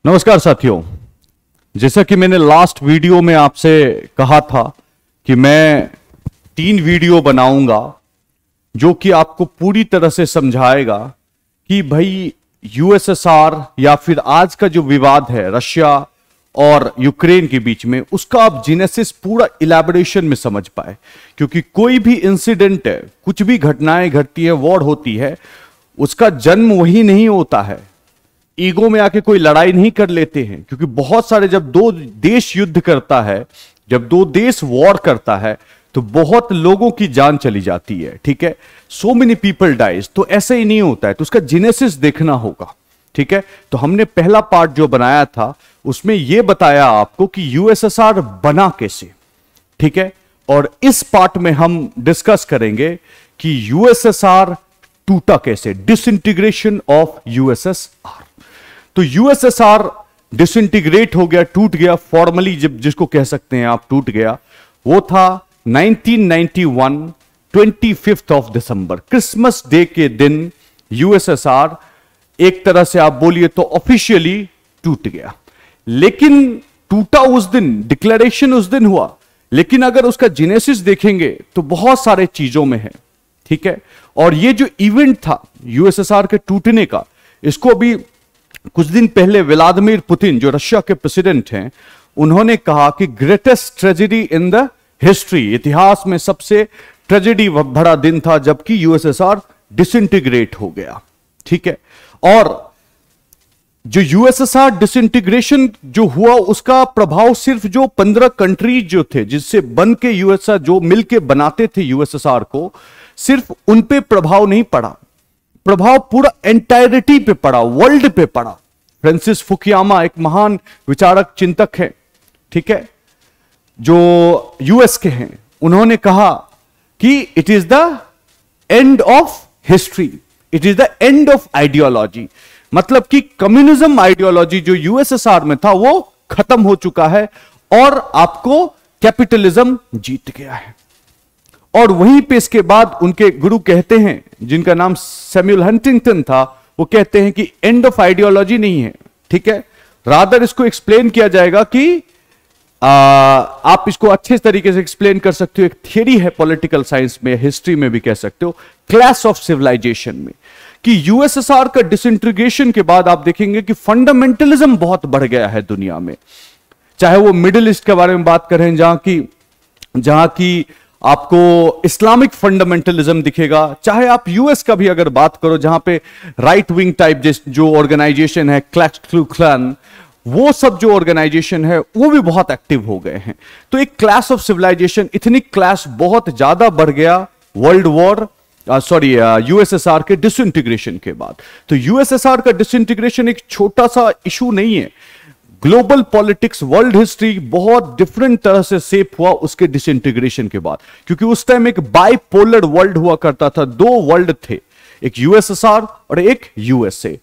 नमस्कार साथियों। जैसा कि मैंने लास्ट वीडियो में आपसे कहा था कि मैं 3 वीडियो बनाऊंगा जो कि आपको पूरी तरह से समझाएगा कि भाई यूएसएसआर या फिर आज का जो विवाद है रशिया और यूक्रेन के बीच में, उसका आप जेनेसिस पूरा इलैबोरेशन में समझ पाए। क्योंकि कोई भी इंसिडेंट है, कुछ भी घटनाएं घटती है, वॉर होती है, उसका जन्म वही नहीं होता है। ईगो में आके कोई लड़ाई नहीं कर लेते हैं। क्योंकि बहुत सारे, जब 2 देश युद्ध करता है, जब 2 देश वॉर करता है, तो बहुत लोगों की जान चली जाती है। ठीक है, सो मेनी पीपल डाइज। तो ऐसे ही नहीं होता है, तो उसका जेनेसिस देखना होगा। ठीक है, तो हमने पहला पार्ट जो बनाया था उसमें यह बताया आपको कि यूएसएसआर बना कैसे। ठीक है, और इस पार्ट में हम डिस्कस करेंगे कि यूएसएसआर टूटा कैसे, डिसइंटीग्रेशन ऑफ यूएसएसआर। तो यूएसएसआर डिसइंटीग्रेट हो गया, टूट गया फॉर्मली, जब जिसको कह सकते हैं आप टूट गया, वो था 1991 25 ऑफ दिसंबर, क्रिसमस डे के दिन यूएसएसआर एक तरह से आप बोलिए तो ऑफिशियली टूट गया। लेकिन टूटा उस दिन, डिक्लेरेशन उस दिन हुआ, लेकिन अगर उसका जेनेसिस देखेंगे तो बहुत सारे चीजों में है। ठीक है, और ये जो इवेंट था यूएसएसआर के टूटने का, इसको अभी कुछ दिन पहले व्लादिमीर पुतिन जो रशिया के प्रेसिडेंट हैं, उन्होंने कहा कि greatest tragedy in the history, इतिहास में सबसे ट्रेजेडी भरा दिन था जबकि यूएसएसआर डिसइंटीग्रेट हो गया। ठीक है, और जो यूएसएसआर डिसइंटीग्रेशन जो हुआ, उसका प्रभाव सिर्फ जो 15 कंट्रीज जो थे जिससे बन के यूएसएसआर, जो मिलके बनाते थे यूएसएसआर को, सिर्फ उन पे प्रभाव नहीं पड़ा, प्रभाव पूरा एंटायरिटी पे पड़ा, वर्ल्ड पे पड़ा। फ्रांसिस फुकुयामा एक महान विचारक चिंतक है, ठीक है, जो यूएस के हैं, उन्होंने कहा कि it is the end of history, it is the end of ideology. मतलब कि कम्युनिज्म आइडियोलॉजी जो यूएसएसआर में था वो खत्म हो चुका है और आपको कैपिटलिज्म जीत गया है। और वहीं पे इसके बाद उनके गुरु कहते हैं, जिनका नाम सैमुअल हंटिंगटन था, वो कहते हैं कि एंड ऑफ आइडियोलॉजी नहीं है। ठीक है, रादर इसको एक्सप्लेन किया जाएगा कि आप इसको अच्छे तरीके से एक्सप्लेन कर सकते हो, एक थियरी है पॉलिटिकल साइंस में, हिस्ट्री में भी कह सकते हो, क्लास ऑफ सिविलाइजेशन में, कि यूएसएसआर का डिसइंटीग्रेशन के बाद आप देखेंगे कि फंडामेंटलिज्म बहुत बढ़ गया है दुनिया में। चाहे वो मिडिल ईस्ट के बारे में बात करें, जहां की आपको इस्लामिक फंडामेंटलिज्म दिखेगा, चाहे आप यूएस का भी अगर बात करो, जहां पे राइट विंग टाइप जो ऑर्गेनाइजेशन है, क्लू क्लैन, वो सब जो ऑर्गेनाइजेशन है वो भी बहुत एक्टिव हो गए हैं। तो एक clash of civilisation, ethnic clash बहुत ज्यादा बढ़ गया वर्ल्ड वॉर, यूएसएसआर के डिसइंटीग्रेशन के बाद। तो यूएसएसआर का डिसइंटीग्रेशन एक छोटा सा इशू नहीं है, ग्लोबल पॉलिटिक्स, वर्ल्ड हिस्ट्री बहुत डिफरेंट तरह से शेप हुआ उसके डिसइंटीग्रेशन के बाद। क्योंकि उस टाइम एक बाइपोलर वर्ल्ड हुआ करता था, 2 वर्ल्ड थे, एक यूएसएसआर और एक यूएसए।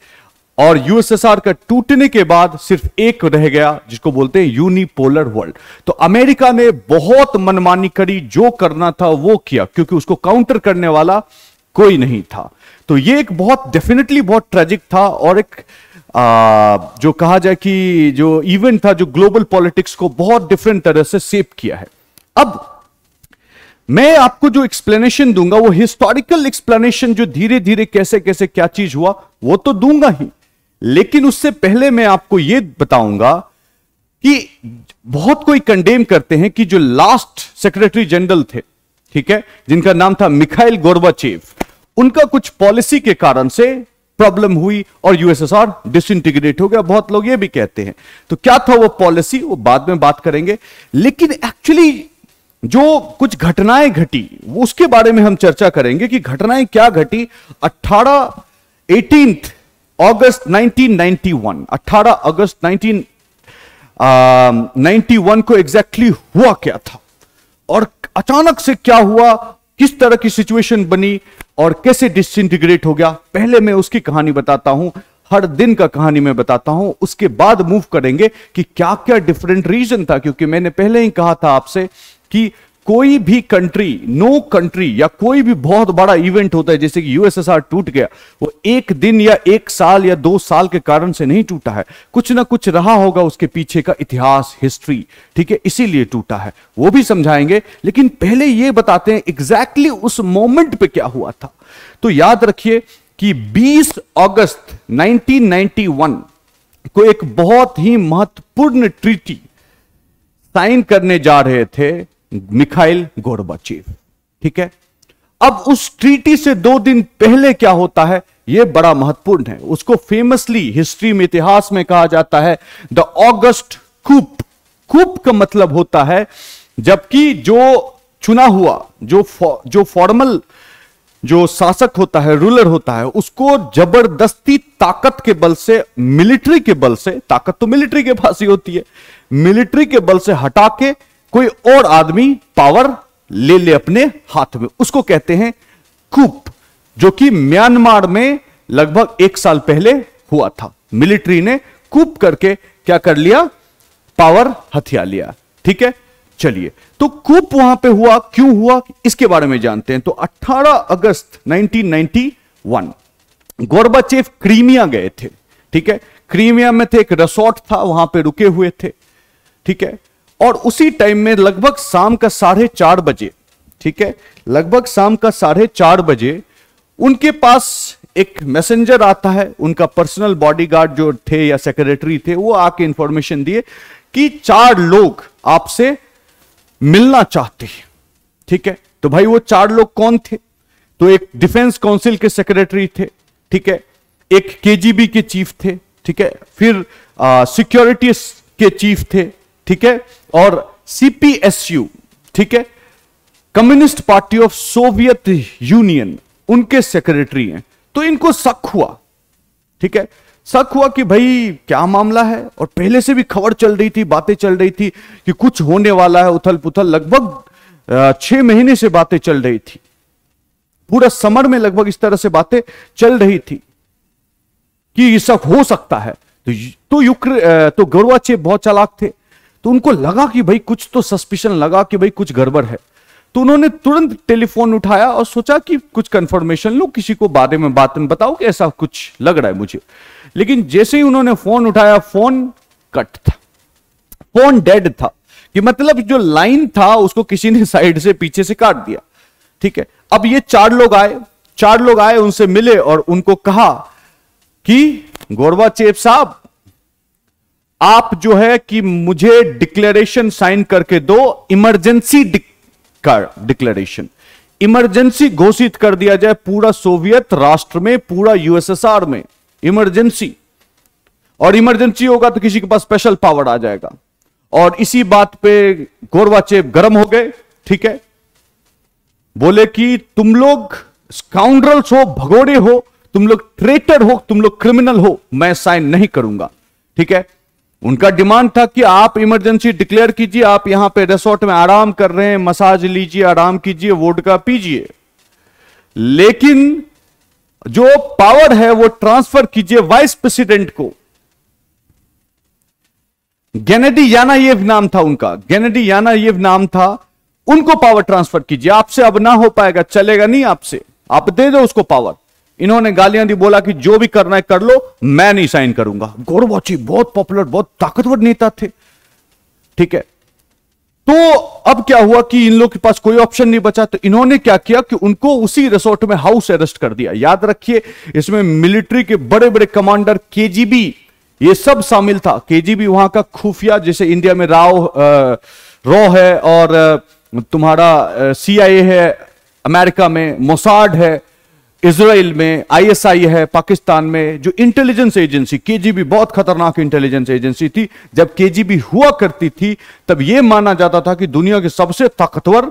और यूएसएसआर का टूटने के बाद सिर्फ एक रह गया, जिसको बोलते हैं यूनिपोलर वर्ल्ड। तो अमेरिका ने बहुत मनमानी करी, जो करना था वो किया, क्योंकि उसको काउंटर करने वाला कोई नहीं था। तो ये एक बहुत डेफिनेटली बहुत ट्रेजिक था, और एक जो कहा जाए कि जो इवेंट था, जो ग्लोबल पॉलिटिक्स को बहुत डिफरेंट तरह से शेप किया है। अब मैं आपको जो एक्सप्लेनेशन दूंगा वो हिस्टोरिकल एक्सप्लेनेशन, जो धीरे धीरे कैसे कैसे क्या चीज हुआ वो तो दूंगा ही, लेकिन उससे पहले मैं आपको यह बताऊंगा कि बहुत कोई कंडेम करते हैं कि जो लास्ट सेक्रेटरी जनरल थे, ठीक है, जिनका नाम था मिखाइल गोर्बाचेव, उनका कुछ पॉलिसी के कारण से प्रॉब्लम हुई और यूएसएसआर डिसइंटीग्रेट हो गया। बहुत लोग ये भी कहते हैं। तो क्या था वो पॉलिसी, वो बाद में बात करेंगे। लेकिन एक्चुअली जो कुछ घटनाएं घटी वो उसके बारे में हम चर्चा करेंगे कि घटनाएं क्या घटी। 18 अगस्त 1991, 18 अगस्त 1991 को एग्जैक्टली हुआ क्या था, और अचानक से क्या हुआ, किस तरह की सिचुएशन बनी और कैसे डिसइंटीग्रेट हो गया। पहले मैं उसकी कहानी बताता हूं, हर दिन का कहानी मैं बताता हूं, उसके बाद मूव करेंगे कि क्या क्या डिफरेंट रीजन था। क्योंकि मैंने पहले ही कहा था आपसे कि कोई भी कंट्री, नो कंट्री या कोई भी बहुत बड़ा इवेंट होता है, जैसे कि यूएसएसआर टूट गया, वो एक दिन या एक साल या 2 साल के कारण से नहीं टूटा है, कुछ ना कुछ रहा होगा उसके पीछे का इतिहास, हिस्ट्री, ठीक है, इसीलिए टूटा है, वो भी समझाएंगे। लेकिन पहले ये बताते हैं एग्जैक्टली उस मोमेंट पे क्या हुआ था। तो याद रखिए कि 20 अगस्त 1991 को एक बहुत ही महत्वपूर्ण ट्रीटी साइन करने जा रहे थे मिखाइल गोर्बाचेव, ठीक है। अब उस ट्रीटी से 2 दिन पहले क्या होता है, यह बड़ा महत्वपूर्ण है। उसको फेमसली हिस्ट्री में, इतिहास में कहा जाता है द ऑगस्ट कूप। कूप का मतलब होता है जबकि जो चुना हुआ, जो फॉर्मल जो शासक होता है, रूलर होता है, उसको जबरदस्ती ताकत के बल से, मिलिट्री के बल से, ताकत तो मिलिट्री के पास ही होती है, मिलिट्री के बल से हटा के कोई और आदमी पावर ले ले अपने हाथ में, उसको कहते हैं कूप, जो कि म्यांमार में लगभग 1 साल पहले हुआ था। मिलिट्री ने कूप करके क्या कर लिया, पावर हथिया लिया, ठीक है। चलिए, तो कूप वहां पे हुआ, क्यों हुआ, इसके बारे में जानते हैं। तो 18 अगस्त 1991 गोर्बाचेव क्रीमिया गए थे, ठीक है। क्रीमिया में थे, एक रिसोर्ट था, वहां पे रुके हुए थे, ठीक है। और उसी टाइम में लगभग शाम का 4:30 बजे, ठीक है, लगभग शाम का 4:30 बजे उनके पास एक मैसेंजर आता है, उनका पर्सनल बॉडीगार्ड जो थे या सेक्रेटरी थे, वो आके इंफॉर्मेशन दिए कि 4 लोग आपसे मिलना चाहते हैं, ठीक है। तो भाई वो 4 लोग कौन थे? तो एक डिफेंस काउंसिल के सेक्रेटरी थे, ठीक है, एक केजीबी के चीफ थे, ठीक है, फिर सिक्योरिटी के चीफ थे, ठीक है, और सीपीएसयू, ठीक है, communist party of Soviet union, उनके सेक्रेटरी हैं। तो इनको शक हुआ, ठीक है, शक हुआ कि भाई क्या मामला है। और पहले से भी खबर चल रही थी, बातें चल रही थी कि कुछ होने वाला है, उथल पुथल, लगभग 6 महीने से बातें चल रही थी, पूरा समर में लगभग इस तरह से बातें चल रही थी कि ये सब हो सकता है। तो गोर्बाचेव बहुत चालाक थे, तो उनको लगा कि भाई कुछ तो सस्पिशन लगा कि भाई कुछ गड़बड़ है। तो उन्होंने तुरंत टेलीफोन उठाया और सोचा कि कुछ कंफर्मेशन लो, किसी को बारे में बात में बताओ कि ऐसा कुछ लग रहा है मुझे। लेकिन जैसे ही उन्होंने फोन उठाया, फोन कट था, फोन डेड था, कि मतलब जो लाइन था उसको किसी ने साइड से, पीछे से काट दिया, ठीक है। अब ये 4 लोग आए, उनसे मिले और उनको कहा कि गोर्बाचेव साहब, आप जो है कि मुझे डिक्लेरेशन साइन करके दो, इमरजेंसी डिक्लेरेशन, इमरजेंसी घोषित कर दिया जाए पूरा सोवियत राष्ट्र में, पूरा यूएसएसआर में, इमरजेंसी। और इमरजेंसी होगा तो किसी के पास स्पेशल पावर आ जाएगा। और इसी बात पे गोर्बाचेव गर्म हो गए, ठीक है, बोले कि तुम लोग स्काउंड्रल्स हो, भगोड़े हो, तुम लोग ट्रेटर हो, तुम लोग क्रिमिनल हो, मैं साइन नहीं करूंगा, ठीक है। उनका डिमांड था कि आप इमरजेंसी डिक्लेयर कीजिए, आप यहां पे रिसोर्ट में आराम कर रहे हैं, मसाज लीजिए, आराम कीजिए, वोडका पीजिए, लेकिन जो पावर है वो ट्रांसफर कीजिए वाइस प्रेसिडेंट को। गेनेडी यानायेव नाम था उनका, गेनेडी यानायेव नाम था, उनको पावर ट्रांसफर कीजिए, आपसे अब ना हो पाएगा, चलेगा नहीं आपसे, आप दे दो उसको पावर। इन्होंने गालियां दी, बोला कि जो भी करना है कर लो, मैं नहीं साइन करूंगा। गोर्बाचेव बहुत पॉपुलर, बहुत ताकतवर नेता थे, ठीक है। तो अब क्या हुआ कि इन लोगों के पास कोई ऑप्शन नहीं बचा, तो इन्होंने क्या किया कि उनको उसी रिसोर्ट में हाउस अरेस्ट कर दिया। याद रखिए, इसमें मिलिट्री के बड़े बड़े कमांडर, केजीबी, ये सब शामिल था। केजीबी वहां का खुफिया, जैसे इंडिया में रॉ है और तुम्हारा सीआईए है, अमेरिका में मोसाड है, इजराइल में आईएसआई है, पाकिस्तान में जो इंटेलिजेंस एजेंसी, केजीबी बहुत खतरनाक इंटेलिजेंस एजेंसी थी। जब केजीबी हुआ करती थी तब यह माना जाता था कि दुनिया की सबसे ताकतवर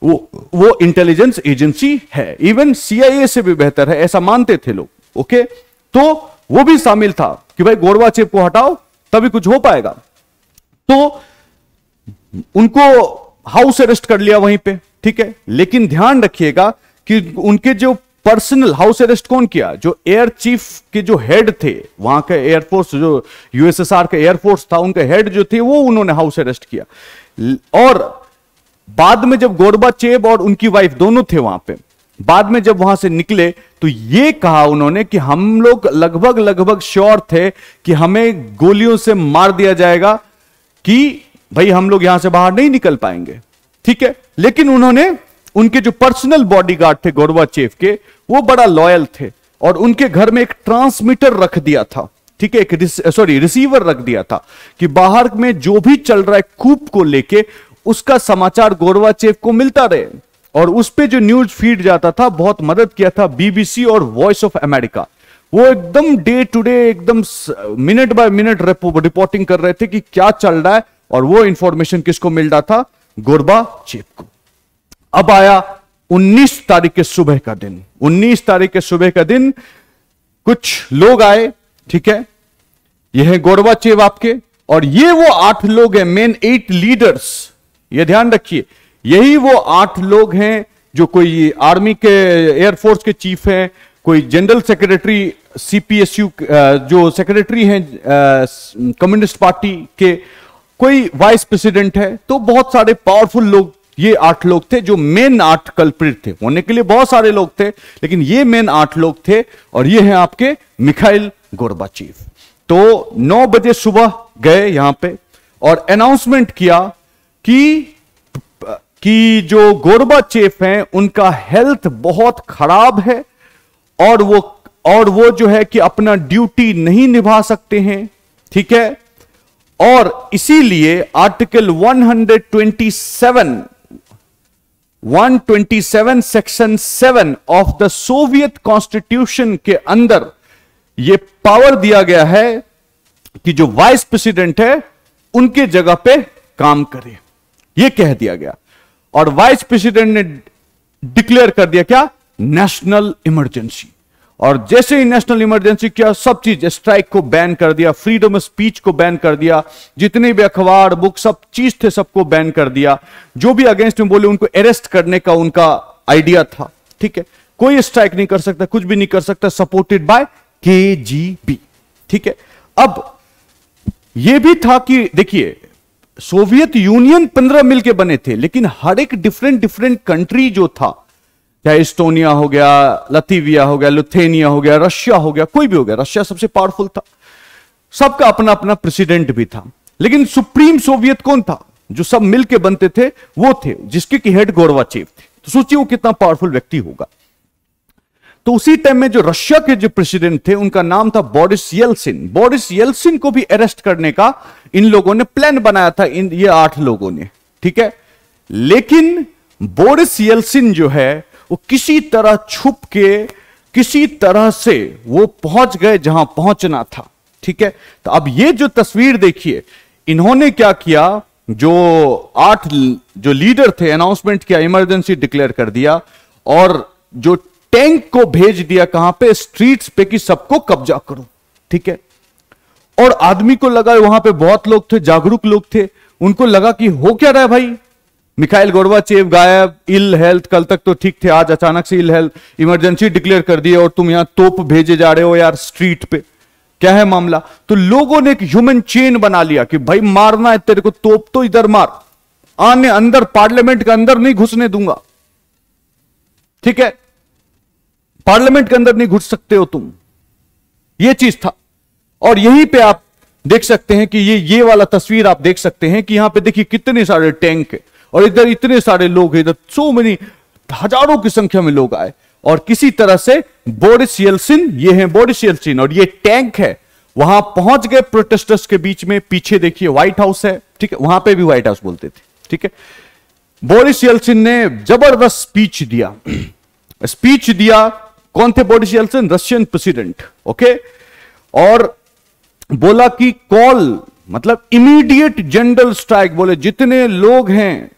वो इंटेलिजेंस एजेंसी है, इवन सीआईए से भी बेहतर है, ऐसा मानते थे लोग, ओके। तो वो भी शामिल था कि भाई गोर्बाचेव को हटाओ तभी कुछ हो पाएगा। तो उनको हाउस अरेस्ट कर लिया वहीं पे, ठीक है। लेकिन ध्यान रखिएगा कि उनके जो पर्सनल हाउस अरेस्ट कौन किया, जो एयर चीफ के जो हेड थे वहां का एयरफोर्स, जो यूएसएसआर का एयरफोर्स था, उनके हेड जो थे वो उन्होंने हाउस अरेस्ट किया। और बाद में जब गोर्बाचेव और उनकी वाइफ दोनों थे वहां पे, बाद में जब वहां से निकले तो ये कहा उन्होंने कि हम लोग लगभग लगभग श्योर थे कि हमें गोलियों से मार दिया जाएगा, कि भाई हम लोग यहां से बाहर नहीं निकल पाएंगे, ठीक है। लेकिन उन्होंने, उनके जो पर्सनल बॉडीगार्ड थे गोर्बाचेव के, वो बड़ा लॉयल थे और उनके घर में एक ट्रांसमीटर रख दिया था, ठीक है, एक रिसीवर रख दिया था कि बाहर में जो भी चल रहा है कूप को लेके उसका समाचार गोर्बाचेव को मिलता रहे। और उस पे जो न्यूज फीड जाता था, बहुत मदद किया था बीबीसी और वॉइस ऑफ अमेरिका। वो एकदम डे टू डे, एकदम मिनट बाय मिनट रिपोर्टिंग कर रहे थे कि क्या चल रहा है, और वो इंफॉर्मेशन किसको मिल रहा था? गोर्बाचेव को। अब आया 19 तारीख के सुबह का दिन। 19 तारीख के सुबह का दिन कुछ लोग आए, ठीक है, ये है गोर्बाचेव आपके, और ये वो 8 लोग हैं, मेन 8 लीडर्स, ये ध्यान रखिए, यही वो 8 लोग हैं जो कोई आर्मी के, एयरफोर्स के चीफ हैं, कोई जनरल सेक्रेटरी सीपीएसयू जो सेक्रेटरी हैं कम्युनिस्ट पार्टी के, कोई वाइस प्रेसिडेंट है। तो बहुत सारे पावरफुल लोग, ये 8 लोग थे जो मेन 8 कल्प्रिट थे। होने के लिए बहुत सारे लोग थे, लेकिन ये मेन 8 लोग थे, और ये हैं आपके मिखाइल गोर्बाचेव। तो 9 बजे सुबह गए यहां पे और अनाउंसमेंट किया कि जो गोर्बाचेव हैं उनका हेल्थ बहुत खराब है, और वो जो है कि अपना ड्यूटी नहीं निभा सकते हैं, ठीक है। और इसीलिए article 127 section 7 of the Soviet constitution के अंदर यह पावर दिया गया है कि जो वाइस प्रेसिडेंट है उनके जगह पे काम करे, यह कह दिया गया। और वाइस प्रेसिडेंट ने डिक्लेयर कर दिया क्या? National emergency. और जैसे ही नेशनल इमरजेंसी किया, सब चीज, स्ट्राइक को बैन कर दिया, फ्रीडम ऑफ स्पीच को बैन कर दिया, जितने भी अखबार बुक सब चीज थे सबको बैन कर दिया। जो भी अगेंस्ट में बोले उनको अरेस्ट करने का उनका आइडिया था, ठीक है। कोई स्ट्राइक नहीं कर सकता, कुछ भी नहीं कर सकता, सपोर्टेड बाय केजीबी, ठीक है। अब यह भी था कि देखिए, सोवियत यूनियन 15 मिलके बने थे, लेकिन हर एक डिफरेंट कंट्री जो था, चाहे इस्टोनिया हो गया, लतीविया हो गया, लुथेनिया हो गया, रशिया हो गया, कोई भी हो गया, रशिया सबसे पावरफुल था, सबका अपना अपना प्रेसिडेंट भी था। लेकिन सुप्रीम सोवियत कौन था? जो सब मिलके बनते थे वो थे, जिसके की हेड गोर्बाचेव थे। तो सोचिए वो कितना पावरफुल व्यक्ति होगा। तो उसी टाइम में जो रशिया के जो प्रेसिडेंट थे उनका नाम था बोरिस येल्सिन। बोरिस येल्सिन को भी अरेस्ट करने का इन लोगों ने प्लान बनाया था, ये 8 लोगों ने, ठीक है। लेकिन बोरिस येल्सिन जो है वो किसी तरह छुप के, किसी तरह से वो पहुंच गए जहां पहुंचना था, ठीक है। तो अब ये जो तस्वीर देखिए, इन्होंने क्या किया, जो 8 जो लीडर थे, अनाउंसमेंट किया, इमरजेंसी डिक्लेयर कर दिया, और जो टैंक को भेज दिया कहां पे? स्ट्रीट्स पे, कि सबको कब्जा करो, ठीक है। और आदमी को लगा, वहां पे बहुत लोग थे, जागरूक लोग थे, उनको लगा कि हो क्या रहा है भाई, मिखाइल गोर्बाचेव गायब, इल हेल्थ, कल तक तो ठीक थे, आज अचानक से इल हेल्थ, इमरजेंसी डिक्लेयर कर दिया, और तुम यहां तोप भेजे जा रहे हो यार स्ट्रीट पे, क्या है मामला? तो लोगों ने एक ह्यूमन चेन बना लिया कि भाई मारना है तेरे को, तोप तो इधर मार, आने अंदर, पार्लियामेंट के अंदर नहीं घुसने दूंगा, ठीक है, पार्लियामेंट के अंदर नहीं घुस सकते हो तुम, यह चीज था। और यहीं पे आप देख सकते हैं कि ये वाला तस्वीर आप देख सकते हैं कि यहां पे देखिए कितने सारे टैंक है, और इधर इतने सारे लोग हैं, इधर सो मेनी, हजारों की संख्या में लोग आए, और किसी तरह से बोरिस येल्सिन, ये है बोरिस येल्सिन, और ये टैंक है, वहां पहुंच गए प्रोटेस्टर्स के बीच में। पीछे देखिए व्हाइट हाउस है, ठीक है, वहां पे भी व्हाइट हाउस बोलते थे, ठीक है। बोरिस येल्सिन ने जबरदस्त स्पीच दिया। स्पीच दिया, कौन थे Boris Yeltsin? Russian president, okay. और बोला कि कॉल, मतलब इमीडिएट जनरल स्ट्राइक, बोले जितने लोग हैं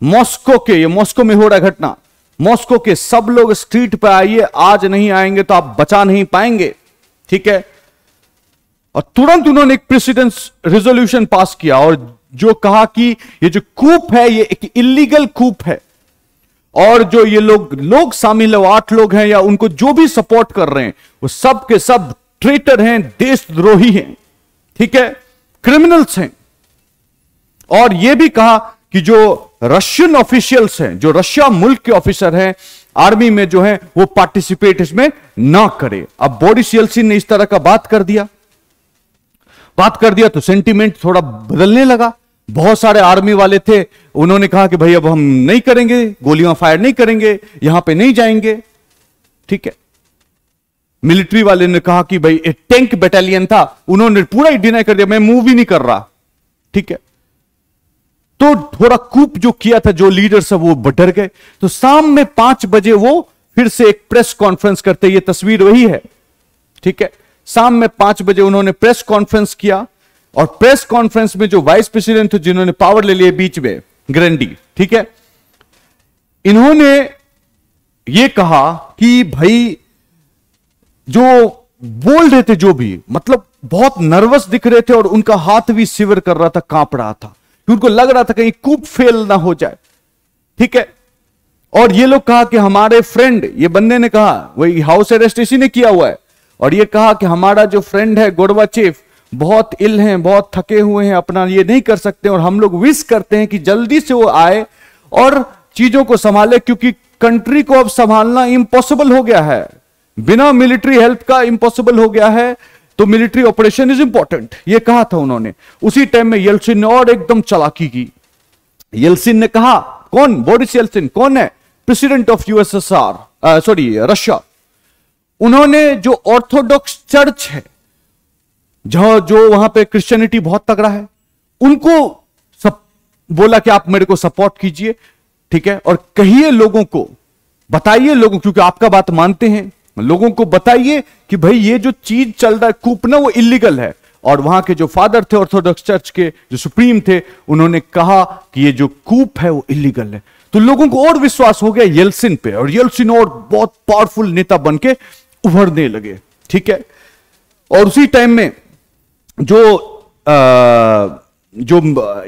मॉस्को के, ये मॉस्को में हो रहा है घटना, मॉस्को के सब लोग स्ट्रीट पर आइए, आज नहीं आएंगे तो आप बचा नहीं पाएंगे, ठीक है। और तुरंत उन्होंने एक प्रेसिडेंस रेजोल्यूशन पास किया, और जो कहा कि ये जो कूप है ये एक इलीगल कूप है, और जो ये लोग शामिल है, 8 लोग हैं, या उनको जो भी सपोर्ट कर रहे हैं, वो सब के सब ट्रेटर हैं, देशद्रोही हैं, ठीक है, क्रिमिनल्स हैं। और यह भी कहा कि जो रशियन ऑफिशियल्स हैं, जो रशिया मुल्क के ऑफिसर हैं आर्मी में जो हैं, वो पार्टिसिपेट इसमें ना करे। अब बोरिस येल्सिन ने इस तरह का बात कर दिया तो सेंटीमेंट थोड़ा बदलने लगा। बहुत सारे आर्मी वाले थे, उन्होंने कहा कि भाई अब हम नहीं करेंगे, गोलियां फायर नहीं करेंगे, यहां पे नहीं जाएंगे। ठीक है, मिलिट्री वाले ने कहा कि भाई एक टैंक बटालियन था, उन्होंने पूरा ही डिनाई कर दिया, मैं मूव ही नहीं कर रहा। ठीक है, तो थोड़ा कूप जो किया था जो लीडर सब वो डर गए। तो शाम में 5 बजे वो फिर से एक प्रेस कॉन्फ्रेंस करते, ये तस्वीर वही है। ठीक है, शाम में 5 बजे उन्होंने प्रेस कॉन्फ्रेंस किया, और प्रेस कॉन्फ्रेंस में जो वाइस प्रेसिडेंट थे जिन्होंने पावर ले लिए बीच में, ग्रैंडी, ठीक है, इन्होंने ये कहा कि भाई जो बोल रहे थे, जो भी मतलब बहुत नर्वस दिख रहे थे और उनका हाथ भी शिवर कर रहा था, कांप रहा था, कि उनको लग रहा था कहीं कूप फेल ना हो जाए। ठीक है, और ये लोग कहा कि हमारे फ्रेंड, ये बंदे ने कहा, वही हाउस अरेस्ट इसी ने किया हुआ है, और ये कहा कि हमारा जो फ्रेंड है गोरबाचेव बहुत इल हैं, बहुत थके हुए हैं, अपना ये नहीं कर सकते, और हम लोग विश करते हैं कि जल्दी से वो आए और चीजों को संभाले, क्योंकि कंट्री को अब संभालना इम्पॉसिबल हो गया है, बिना मिलिट्री हेल्प का इम्पॉसिबल हो गया है, तो मिलिट्री ऑपरेशन इज इंपॉर्टेंट, ये कहा था उन्होंने। उसी टाइम में येल्सिन ने और एकदम चालाकी की। येल्सिन ने कहा, कौन? बोरिस येल्सिन कौन है? President of USSR, sorry Russia. उन्होंने जो ऑर्थोडॉक्स चर्च है, जो वहां पे क्रिश्चियनिटी बहुत तगड़ा है, उनको सब बोला कि आप मेरे को सपोर्ट कीजिए। ठीक है, और कहिए लोगों को, बताइए लोगों, क्योंकि आपका बात मानते हैं, लोगों को बताइए कि भाई ये जो चीज चल रहा है कूप ना, वो इलीगल है। और वहां के जो फादर थे ऑर्थोडॉक्स चर्च के, जो सुप्रीम थे, उन्होंने कहा कि ये जो कूप है वो इलीगल है। तो लोगों को और विश्वास हो गया येल्सिन पे, और येल्सिन और बहुत पावरफुल नेता बन के उभरने लगे। ठीक है, और उसी टाइम में जो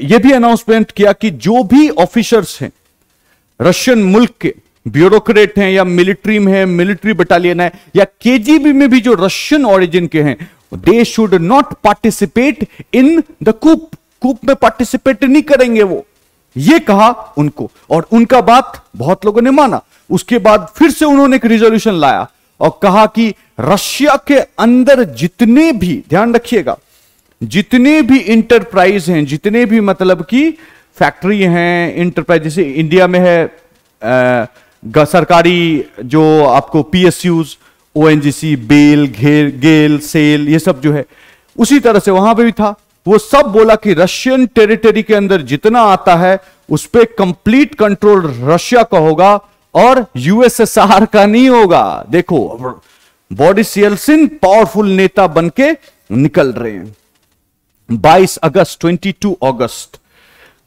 ये भी अनाउंसमेंट किया कि जो भी ऑफिसर्स हैं रशियन मुल्क के, ब्यूरोक्रेट हैं या मिलिट्री में है, मिलिट्री बटालियन है, या केजीबी में भी जो रशियन ओरिजिन के हैं, they should not participate in the coup. Coup में पार्टिसिपेट नहीं करेंगे वो, ये कहा उनको, और उनका बात बहुत लोगों ने माना। उसके बाद फिर से उन्होंने एक रिजोल्यूशन लाया और कहा कि रशिया के अंदर जितने भी, ध्यान रखिएगा, जितने भी इंटरप्राइज हैं, जितने भी मतलब कि फैक्ट्री हैं, इंटरप्राइज, जैसे इंडिया में है सरकारी जो आपको पीएसयूज, ओएनजीसी, बेल, गेल, सेल, ये सब जो है, उसी तरह से वहां पे भी था। वो सब बोला कि रशियन टेरिटरी के अंदर जितना आता है उस पर कंप्लीट कंट्रोल रशिया का होगा और यूएसएसआर का नहीं होगा। देखो, बोरिस येल्सिन पावरफुल नेता बनके निकल रहे हैं। 22 अगस्त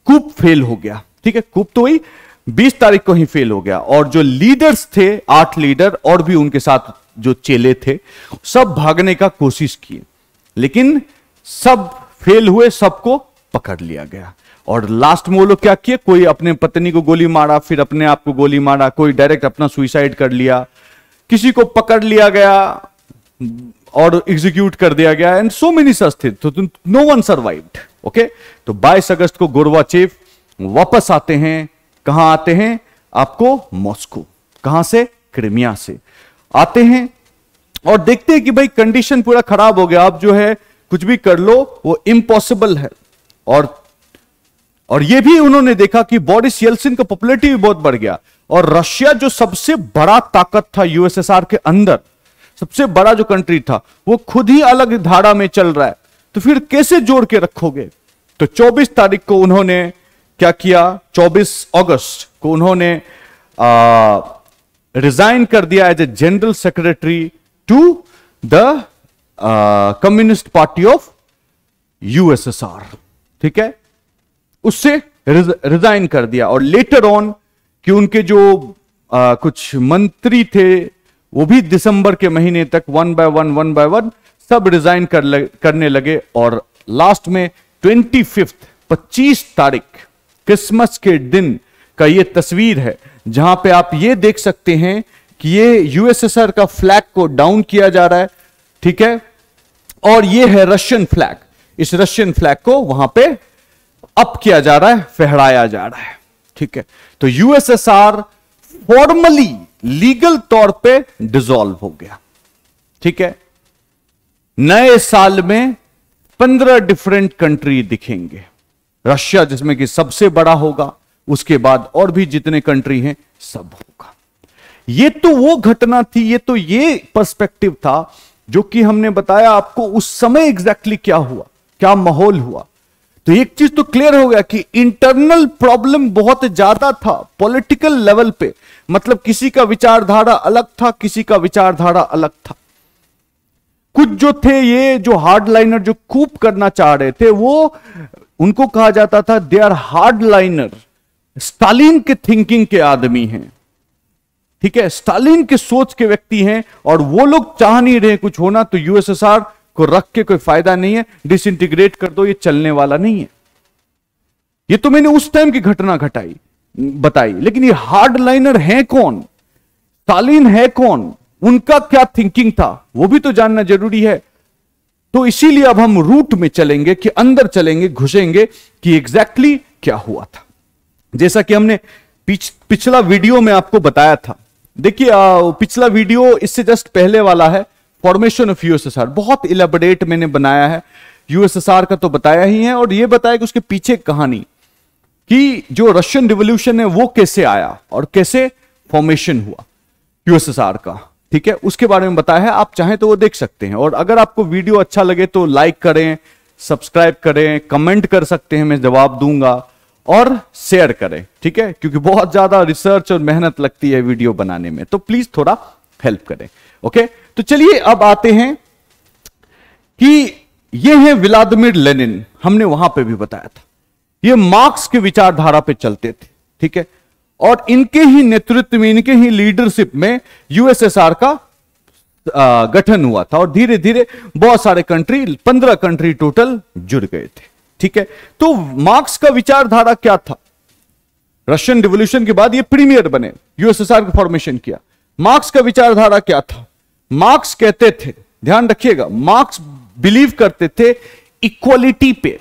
कूप फेल हो गया। ठीक है, कूप तो वही 20 तारीख को ही फेल हो गया, और जो लीडर्स थे, 8 लीडर और भी उनके साथ जो चेले थे, सब भागने का कोशिश किए, लेकिन सब फेल हुए, सबको पकड़ लिया गया। और लास्ट में वो लोग क्या किए, कोई अपने पत्नी को गोली मारा, फिर अपने आप को गोली मारा, कोई डायरेक्ट अपना सुइसाइड कर लिया, किसी को पकड़ लिया गया और एग्जीक्यूट कर दिया गया, एंड सो मेनी सच थे, तो नो वन सर्वाइव्ड। ओके, तो 22 अगस्त को गोरबाचेव वापस आते हैं। कहां आते हैं? आपको मॉस्को। कहां से? क्रीमिया से आते हैं, और देखते हैं कि भाई कंडीशन पूरा खराब हो गया, अब जो है कुछ भी कर लो वो इम्पॉसिबल है। और ये भी उन्होंने देखा कि बोरिस येल्सिन का पॉपुलैरिटी भी बहुत बढ़ गया, और रशिया जो सबसे बड़ा ताकत था यूएसएसआर के अंदर, सबसे बड़ा जो कंट्री था, वो खुद ही अलग धारा में चल रहा है, तो फिर कैसे जोड़ के रखोगे? तो 24 तारीख को उन्होंने क्या किया, 24 अगस्त को उन्होंने रिजाइन कर दिया as a general secretary to the communist party of USSR. ठीक है, उससे रिजाइन कर दिया, और लेटर ऑन कि उनके जो कुछ मंत्री थे वो भी दिसंबर के महीने तक वन बाय वन सब रिजाइन करने लगे, और लास्ट में 25 तारीख क्रिसमस के दिन का ये तस्वीर है, जहां पे आप ये देख सकते हैं कि ये यूएसएसआर का फ्लैग को डाउन किया जा रहा है। ठीक है, और ये है रशियन फ्लैग। इस रशियन फ्लैग को वहां पे अप किया जा रहा है, फहराया जा रहा है। ठीक है, तो यूएसएसआर फॉर्मली लीगल तौर पे डिसॉल्व हो गया। ठीक है, नए साल में 15 डिफरेंट कंट्री दिखेंगे। रशिया जिसमें कि सबसे बड़ा होगा, उसके बाद और भी जितने कंट्री हैं सब होगा। ये तो वो घटना थी, ये तो ये पर्सपेक्टिव था जो कि हमने बताया आपको उस समय एग्जैक्टली क्या हुआ, क्या माहौल हुआ। तो एक चीज तो क्लियर हो गया कि इंटरनल प्रॉब्लम बहुत ज्यादा था पॉलिटिकल लेवल पे, मतलब किसी का विचारधारा अलग था, किसी का विचारधारा अलग था। कुछ जो थे ये जो हार्डलाइनर जो कूप करना चाह रहे थे, वो उनको कहा जाता था दे आर हार्डलाइनर, स्टालिन के थिंकिंग के आदमी हैं। ठीक है, स्टालिन के सोच के व्यक्ति हैं, और वो लोग चाह नहीं रहे कुछ होना, तो यूएसएसआर को रख के कोई फायदा नहीं है, डिसइंटीग्रेट कर दो, ये चलने वाला नहीं है। ये तो मैंने उस टाइम की घटना बताई, लेकिन ये हार्डलाइनर है कौन, स्टालिन है कौन, उनका क्या थिंकिंग था, वो भी तो जानना जरूरी है। तो इसीलिए अब हम रूट में चलेंगे, कि अंदर चलेंगे, घुसेंगे कि एग्जैक्टली क्या हुआ था। जैसा कि हमने पिछला वीडियो में आपको बताया था। देखिए पिछला वीडियो इससे जस्ट पहले वाला है, फॉर्मेशन ऑफ यूएसएसआर, बहुत इलेबोरेट मैंने बनाया है। यूएसएसआर का तो बताया ही है, और यह बताया कि उसके पीछे कहानी, कि जो रशियन रिवॉल्यूशन है वो कैसे आया और कैसे फॉर्मेशन हुआ यूएसएसआर का। ठीक है, उसके बारे में बताया है, आप चाहें तो वो देख सकते हैं। और अगर आपको वीडियो अच्छा लगे तो लाइक करें, सब्सक्राइब करें, कमेंट कर सकते हैं, मैं जवाब दूंगा, और शेयर करें। ठीक है, क्योंकि बहुत ज्यादा रिसर्च और मेहनत लगती है वीडियो बनाने में, तो प्लीज थोड़ा हेल्प करें। ओके, तो चलिए अब आते हैं कि ये है व्लादिमीर लेनिन, हमने वहां पे भी बताया था। ये मार्क्स के विचारधारा पे चलते थे। ठीक है, और इनके ही नेतृत्व में, इनके ही लीडरशिप में यूएसएसआर का गठन हुआ था, और धीरे धीरे बहुत सारे कंट्री, 15 कंट्री टोटल जुड़ गए थे। ठीक है, तो मार्क्स का विचारधारा क्या था? रशियन रिवॉल्यूशन के बाद ये प्रीमियर बने, यूएसएसआर का फॉर्मेशन किया। मार्क्स का विचारधारा क्या था? मार्क्स कहते थे, ध्यान रखिएगा, मार्क्स बिलीव करते थे इक्वालिटी पे।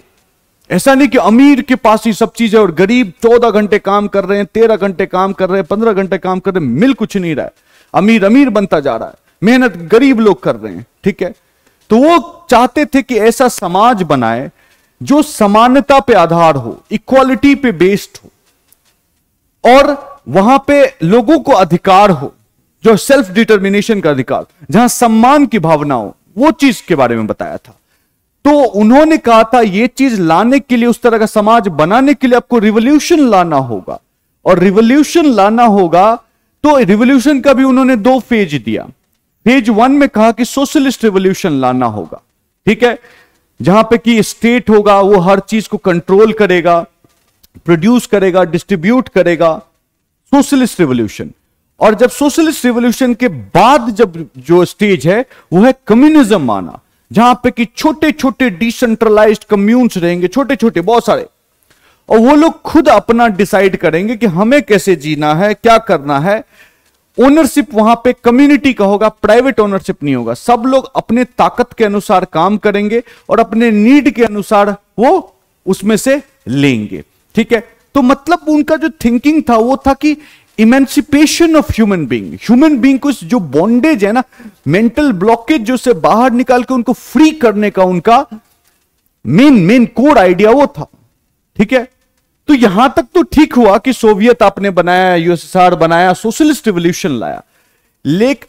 ऐसा नहीं कि अमीर के पास ही सब चीज है और गरीब 14 घंटे काम कर रहे हैं, 13 घंटे काम कर रहे हैं, 15 घंटे काम कर रहे हैं, मिल कुछ नहीं रहा है, अमीर अमीर बनता जा रहा है, मेहनत गरीब लोग कर रहे हैं। ठीक है, तो वो चाहते थे कि ऐसा समाज बनाए जो समानता पे आधार हो, इक्वालिटी पे बेस्ड हो, और वहां पे लोगों को अधिकार हो, जो सेल्फ डिटर्मिनेशन का अधिकार, जहां सम्मान की भावना हो, वो चीज के बारे में बताया था। तो उन्होंने कहा था ये चीज लाने के लिए, उस तरह का समाज बनाने के लिए आपको रिवॉल्यूशन लाना होगा, और रिवॉल्यूशन लाना होगा तो रिवॉल्यूशन का भी उन्होंने 2 फेज दिया। फेज 1 में कहा कि सोशलिस्ट रिवॉल्यूशन लाना होगा। ठीक है, जहां पे कि स्टेट होगा, वो हर चीज को कंट्रोल करेगा, प्रोड्यूस करेगा, डिस्ट्रीब्यूट करेगा, सोशलिस्ट रिवॉल्यूशन। और जब सोशलिस्ट रिवॉल्यूशन के बाद जब जो स्टेज है वो है कम्युनिज्म आना, जहां पे कि छोटे छोटे डिसेंट्रलाइज्ड कम्यून्स रहेंगे, छोटे छोटे बहुत सारे, और वो लोग खुद अपना डिसाइड करेंगे कि हमें कैसे जीना है, क्या करना है। ओनरशिप वहां पे कम्युनिटी का होगा, प्राइवेट ओनरशिप नहीं होगा। सब लोग अपने ताकत के अनुसार काम करेंगे और अपने नीड के अनुसार वो उसमें से लेंगे। ठीक है, तो मतलब उनका जो थिंकिंग था वो था कि इमेंसिपेशन ऑफ ह्यूमन बीइंग को जो बॉन्डेज है ना, मेंटल ब्लॉकेज जो से बाहर निकाल के उनको फ्री करने का उनका मेन कोर आइडिया वो था। ठीक है, तो यहां तक तो ठीक हुआ कि सोवियत आपने बनाया, यूएसएसआर बनाया, सोशलिस्ट रिवॉल्यूशन लाया।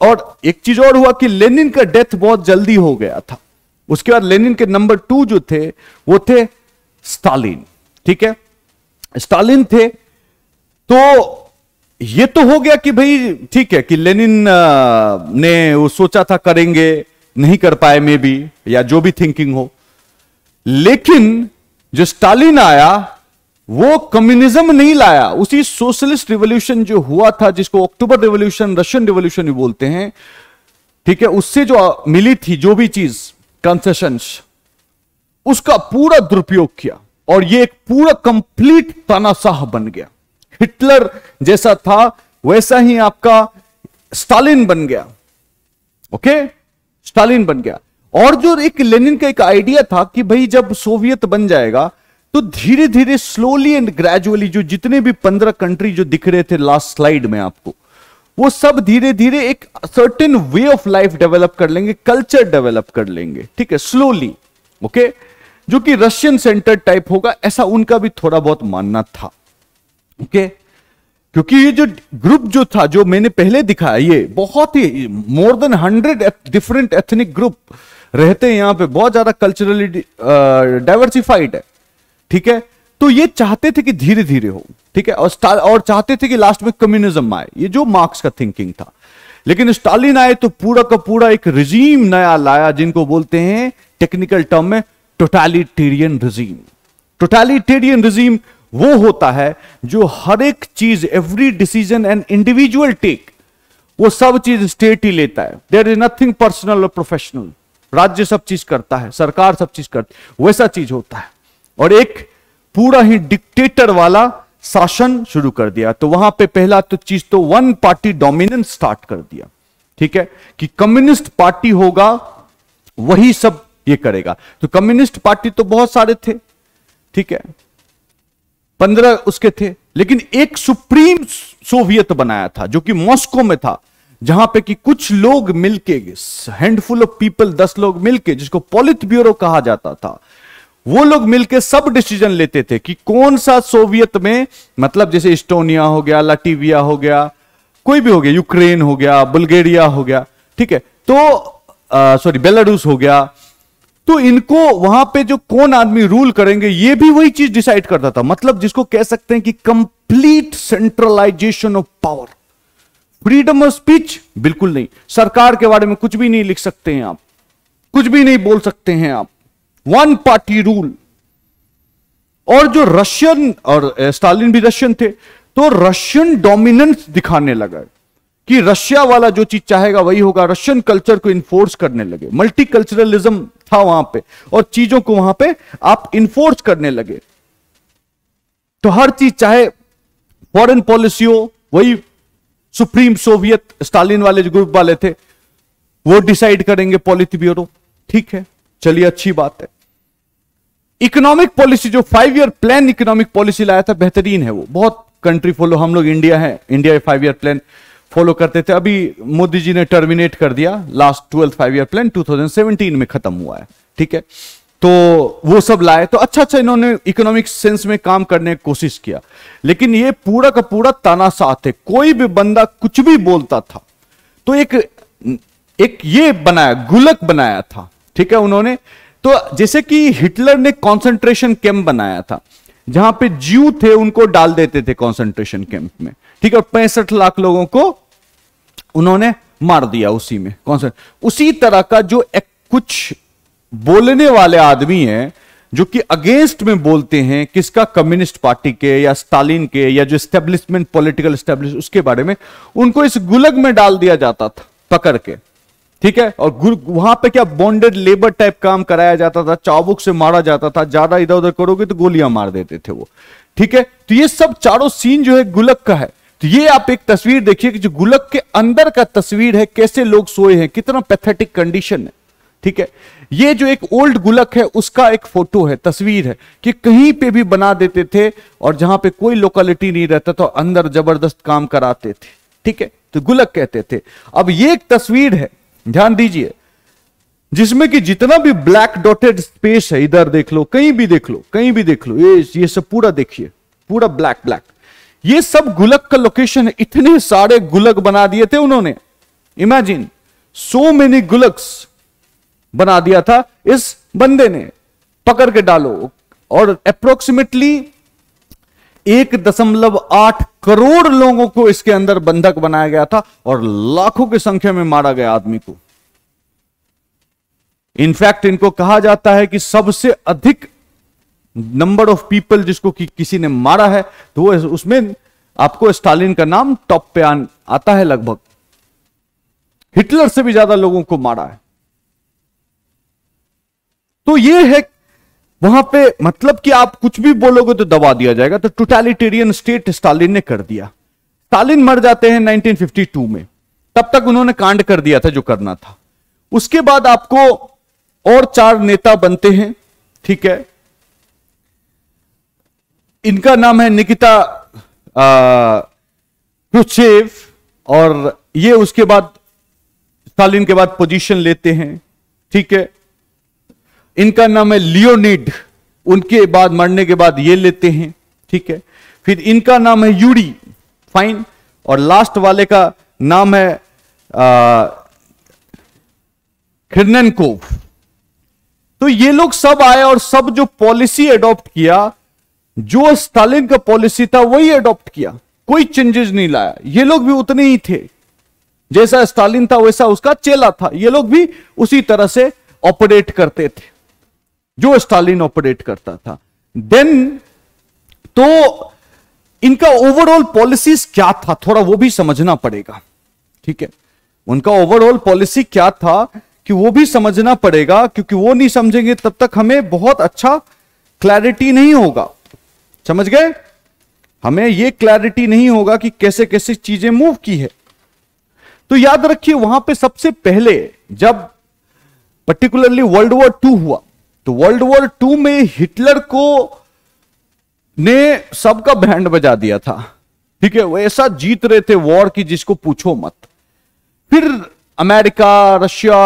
और एक चीज और हुआ कि लेनिन का डेथ बहुत जल्दी हो गया था। उसके बाद लेनिन के नंबर 2 जो थे वो थे स्टालिन। ठीक है, स्टालिन थे, तो ये तो हो गया कि भाई ठीक है कि लेनिन ने वो सोचा था करेंगे, नहीं कर पाए मे बी, या जो भी थिंकिंग हो। लेकिन जो स्टालिन आया वो कम्युनिज्म नहीं लाया, उसी सोशलिस्ट रिवॉल्यूशन जो हुआ था, जिसको अक्टूबर रिवॉल्यूशन, रशियन रिवॉल्यूशन भी बोलते हैं। ठीक है, उससे जो मिली थी जो भी चीज कंसेशंस, उसका पूरा दुरुपयोग किया, और ये एक पूरा कंप्लीट तानाशाह बन गया। हिटलर जैसा था वैसा ही आपका स्टालिन बन गया। ओके, स्टालिन बन गया। और जो एक लेनिन का एक आइडिया था कि भाई जब सोवियत बन जाएगा तो धीरे धीरे स्लोली एंड ग्रेजुअली जो जितने भी 15 कंट्री जो दिख रहे थे लास्ट स्लाइड में आपको, वो सब धीरे धीरे एक certain way of life develop कर लेंगे, कल्चर डेवलप कर लेंगे, ठीक है, स्लोली, ओके, जो कि रशियन सेंटर टाइप होगा, ऐसा उनका भी थोड़ा बहुत मानना था, ओके। क्योंकि ये जो ग्रुप जो था, जो मैंने पहले दिखाया, ये बहुत ही more than 100 different ethnic group रहते हैं यहां पे, बहुत ज्यादा कल्चरली डाइवर्सिफाइड है, ठीक है। तो ये चाहते थे कि धीरे धीरे हो, ठीक है, और चाहते थे कि लास्ट में कम्युनिज्म आए, ये जो मार्क्स का थिंकिंग था। लेकिन स्टालिन आए तो पूरा का पूरा एक रिजीम नया लाया, जिनको बोलते हैं टेक्निकल टर्म में टोटलिटेरियन रिजीम। टोटलिटेरियन रिजीम वो होता है जो हर एक चीज, every decision and individual take, वो सब चीज स्टेट ही लेता है। देयर इज नथिंग पर्सनल और प्रोफेशनल। राज्य सब चीज करता है, सरकार सब चीज करती है, वैसा चीज होता है। और एक पूरा ही डिक्टेटर वाला शासन शुरू कर दिया। तो वहां पे पहला तो चीज तो वन पार्टी डोमिनेंस स्टार्ट कर दिया, ठीक है, कि कम्युनिस्ट पार्टी होगा, वही सब ये करेगा। तो कम्युनिस्ट पार्टी तो बहुत सारे थे, ठीक है, 15 उसके थे, लेकिन एक सुप्रीम सोवियत बनाया था जो कि मॉस्को में था, जहां पे कि कुछ लोग मिलके, हैंडफुल ऑफ पीपल, 10 लोग मिलके, जिसको पॉलिट ब्यूरो कहा जाता था, वो लोग मिलके सब डिसीजन लेते थे कि कौन सा सोवियत में, मतलब जैसे इस्टोनिया हो गया, लाटविया हो गया, कोई भी हो गया, यूक्रेन हो गया, बुल्गारिया हो गया, ठीक है, तो सॉरी बेलारूस हो गया, तो इनको वहां पे जो कौन आदमी रूल करेंगे, ये भी वही चीज डिसाइड करता था। मतलब जिसको कह सकते हैं कि complete centralisation of power. Freedom of speech बिल्कुल नहीं, सरकार के बारे में कुछ भी नहीं लिख सकते हैं आप, कुछ भी नहीं बोल सकते हैं आप, वन पार्टी रूल। और जो रशियन, और स्टालिन भी रशियन थे, तो रशियन डोमिनेंस दिखाने लगा कि रशिया वाला जो चीज चाहेगा वही होगा। रशियन कल्चर को इन्फोर्स करने लगे, मल्टीकल्चरलिज्म था वहां पे, और चीजों को वहां पे आप इन्फोर्स करने लगे। तो हर चीज, चाहे फॉरेन पॉलिसी हो, वही सुप्रीम सोवियत स्टालिन वाले जो ग्रुप वाले थे वो डिसाइड करेंगे, पॉलिट ब्यूरो, ठीक है, चलिए अच्छी बात है। इकोनॉमिक पॉलिसी जो 5 ईयर प्लान इकोनॉमिक पॉलिसी लाया था, बेहतरीन है वो, बहुत कंट्री फॉलो, हम लोग इंडिया है, इंडिया 5 ईयर प्लान फॉलो करते थे। अभी मोदी जी ने टर्मिनेट कर दिया, लास्ट 12th 5 ईयर प्लान 2017 में खत्म हुआ है, ठीक है। तो वो सब लाए, तो अच्छा इन्होंने इकोनॉमिक सेंस में काम करने की कोशिश किया। लेकिन ये पूरा का पूरा तानाशाह थे, कोई भी बंदा कुछ भी बोलता था। तो एक ये बनाया, गुलक बनाया था, ठीक है उन्होंने। तो जैसे कि हिटलर ने कॉन्सेंट्रेशन कैंप बनाया था, जहां पे ज्यू थे उनको डाल देते थे कॉन्सेंट्रेशन कैंप में, ठीक है, 65 लाख लोगों को उन्होंने मार दिया उसी में। उसी तरह का जो कुछ बोलने वाले आदमी हैं जो कि अगेंस्ट में बोलते हैं, किसका, कम्युनिस्ट पार्टी के या स्टालिन के या जो एस्टेब्लिशमेंट, पॉलिटिकल एस्टेब्लिशमेंट, उसके बारे में, उनको इस गुलग में डाल दिया जाता था पकड़ के, ठीक है। और वहां पे क्या बॉन्डेड लेबर टाइप काम कराया जाता था, चाबुक से मारा जाता था, ज्यादा इधर उधर करोगे तो गोलियां मार देते थे वो, ठीक है। तो ये सब चारों सीन जो है गुलक का है। तो ये आप एक तस्वीर देखिए कि जो गुलक के अंदर का तस्वीर है, कैसे लोग सोए हैं, कितना पैथेटिक कंडीशन है, ठीक है। ये जो एक ओल्ड गुलक है उसका एक फोटो है, तस्वीर है, कि कहीं पे भी बना देते थे, और जहां पे कोई लोकेलिटी नहीं रहता तो अंदर जबरदस्त काम कराते थे, ठीक है, तो गुलक कहते थे। अब ये एक तस्वीर है, ध्यान दीजिए, जिसमें कि जितना भी ब्लैक डॉटेड स्पेस है, इधर देख लो, कहीं भी देख लो, कहीं भी देख लो, ये सब पूरा देखिए, पूरा ब्लैक ब्लैक, ये सब गुलक का लोकेशन है। इतने सारे गुलक बना दिए थे उन्होंने, इमेजिन सो मेनी गुलक्स बना दिया था इस बंदे ने, पकड़ के डालो। और अप्रोक्सीमेटली 1.8 करोड़ लोगों को इसके अंदर बंधक बनाया गया था, और लाखों की संख्या में मारा गया आदमी को। इनफैक्ट इनको कहा जाता है कि सबसे अधिक नंबर ऑफ पीपल जिसको किसी ने मारा है, तो वो उसमें आपको स्टालिन का नाम टॉप पे आता है लगभग। हिटलर से भी ज्यादा लोगों को मारा है। तो ये है वहां पे, मतलब कि आप कुछ भी बोलोगे तो दबा दिया जाएगा। तो टोटलिटेरियन स्टेट स्टालिन ने कर दिया। स्टालिन मर जाते हैं 1952 में, तब तक उन्होंने कांड कर दिया था जो करना था। उसके बाद आपको और 4 नेता बनते हैं, ठीक है। इनका नाम है निकिता क्रुश्चेव, और ये उसके बाद स्टालिन के बाद पोजीशन लेते हैं। ठीक है, इनका नाम है लियोनिड, उनके बाद मरने के बाद ये लेते हैं। ठीक है, फिर इनका नाम है यूरी, फाइन, और लास्ट वाले का नाम है खिरनेनकोव। तो ये लोग सब आए और सब जो पॉलिसी एडॉप्ट किया, जो स्टालिन का पॉलिसी था वही एडॉप्ट किया, कोई चेंजेस नहीं लाया। ये लोग भी उतने ही थे, जैसा स्टालिन था वैसा उसका चेला था। ये लोग भी उसी तरह से ऑपरेट करते थे जो स्टालिन ऑपरेट करता था। देन तो इनका ओवरऑल पॉलिसीज क्या था, थोड़ा वो भी समझना पड़ेगा। ठीक है, उनका ओवरऑल पॉलिसी क्या था कि वो भी समझना पड़ेगा, क्योंकि वो नहीं समझेंगे तब तक हमें बहुत अच्छा क्लैरिटी नहीं होगा। समझ गए? हमें ये क्लैरिटी नहीं होगा कि कैसे कैसे चीजें मूव की है। तो याद रखिए, वहां पे सबसे पहले जब पर्टिकुलरली वर्ल्ड वॉर 2 हुआ, तो वर्ल्ड वॉर 2 में हिटलर को ने सबका बैंड बजा दिया था। ठीक है, वो ऐसा जीत रहे थे वॉर की जिसको पूछो मत। फिर अमेरिका, रशिया,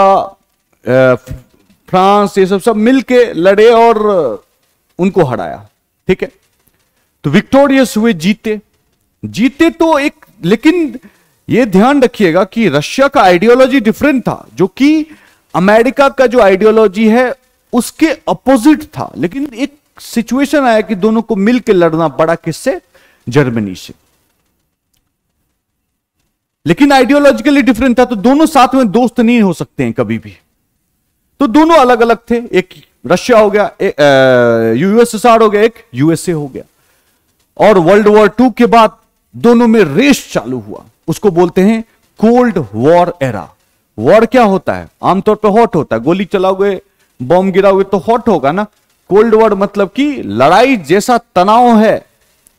फ्रांस, ये सब मिलके लड़े और उनको हराया। ठीक है, तो विक्टोरियस हुए, जीते तो एक, लेकिन यह ध्यान रखिएगा कि रशिया का आइडियोलॉजी डिफरेंट था, जो कि अमेरिका का जो आइडियोलॉजी है उसके अपोजिट था। लेकिन एक सिचुएशन आया कि दोनों को मिलकर लड़ना पड़ा, किससे? जर्मनी से। लेकिन आइडियोलॉजिकली डिफरेंट था, तो दोनों साथ में दोस्त नहीं हो सकते हैं कभी भी। तो दोनों अलग अलग थे, एक रशिया हो गया, यूएसएसआर हो गया, एक यूएसए हो गया। और वर्ल्ड वॉर 2 के बाद दोनों में रेस चालू हुआ, उसको बोलते हैं कोल्ड वॉर एरा। वॉर क्या होता है? आमतौर पर हॉट होता है, गोली चलाओगे, बॉम्ब गिराओगे तो हॉट होगा ना। कोल्ड वॉर मतलब कि लड़ाई जैसा तनाव है,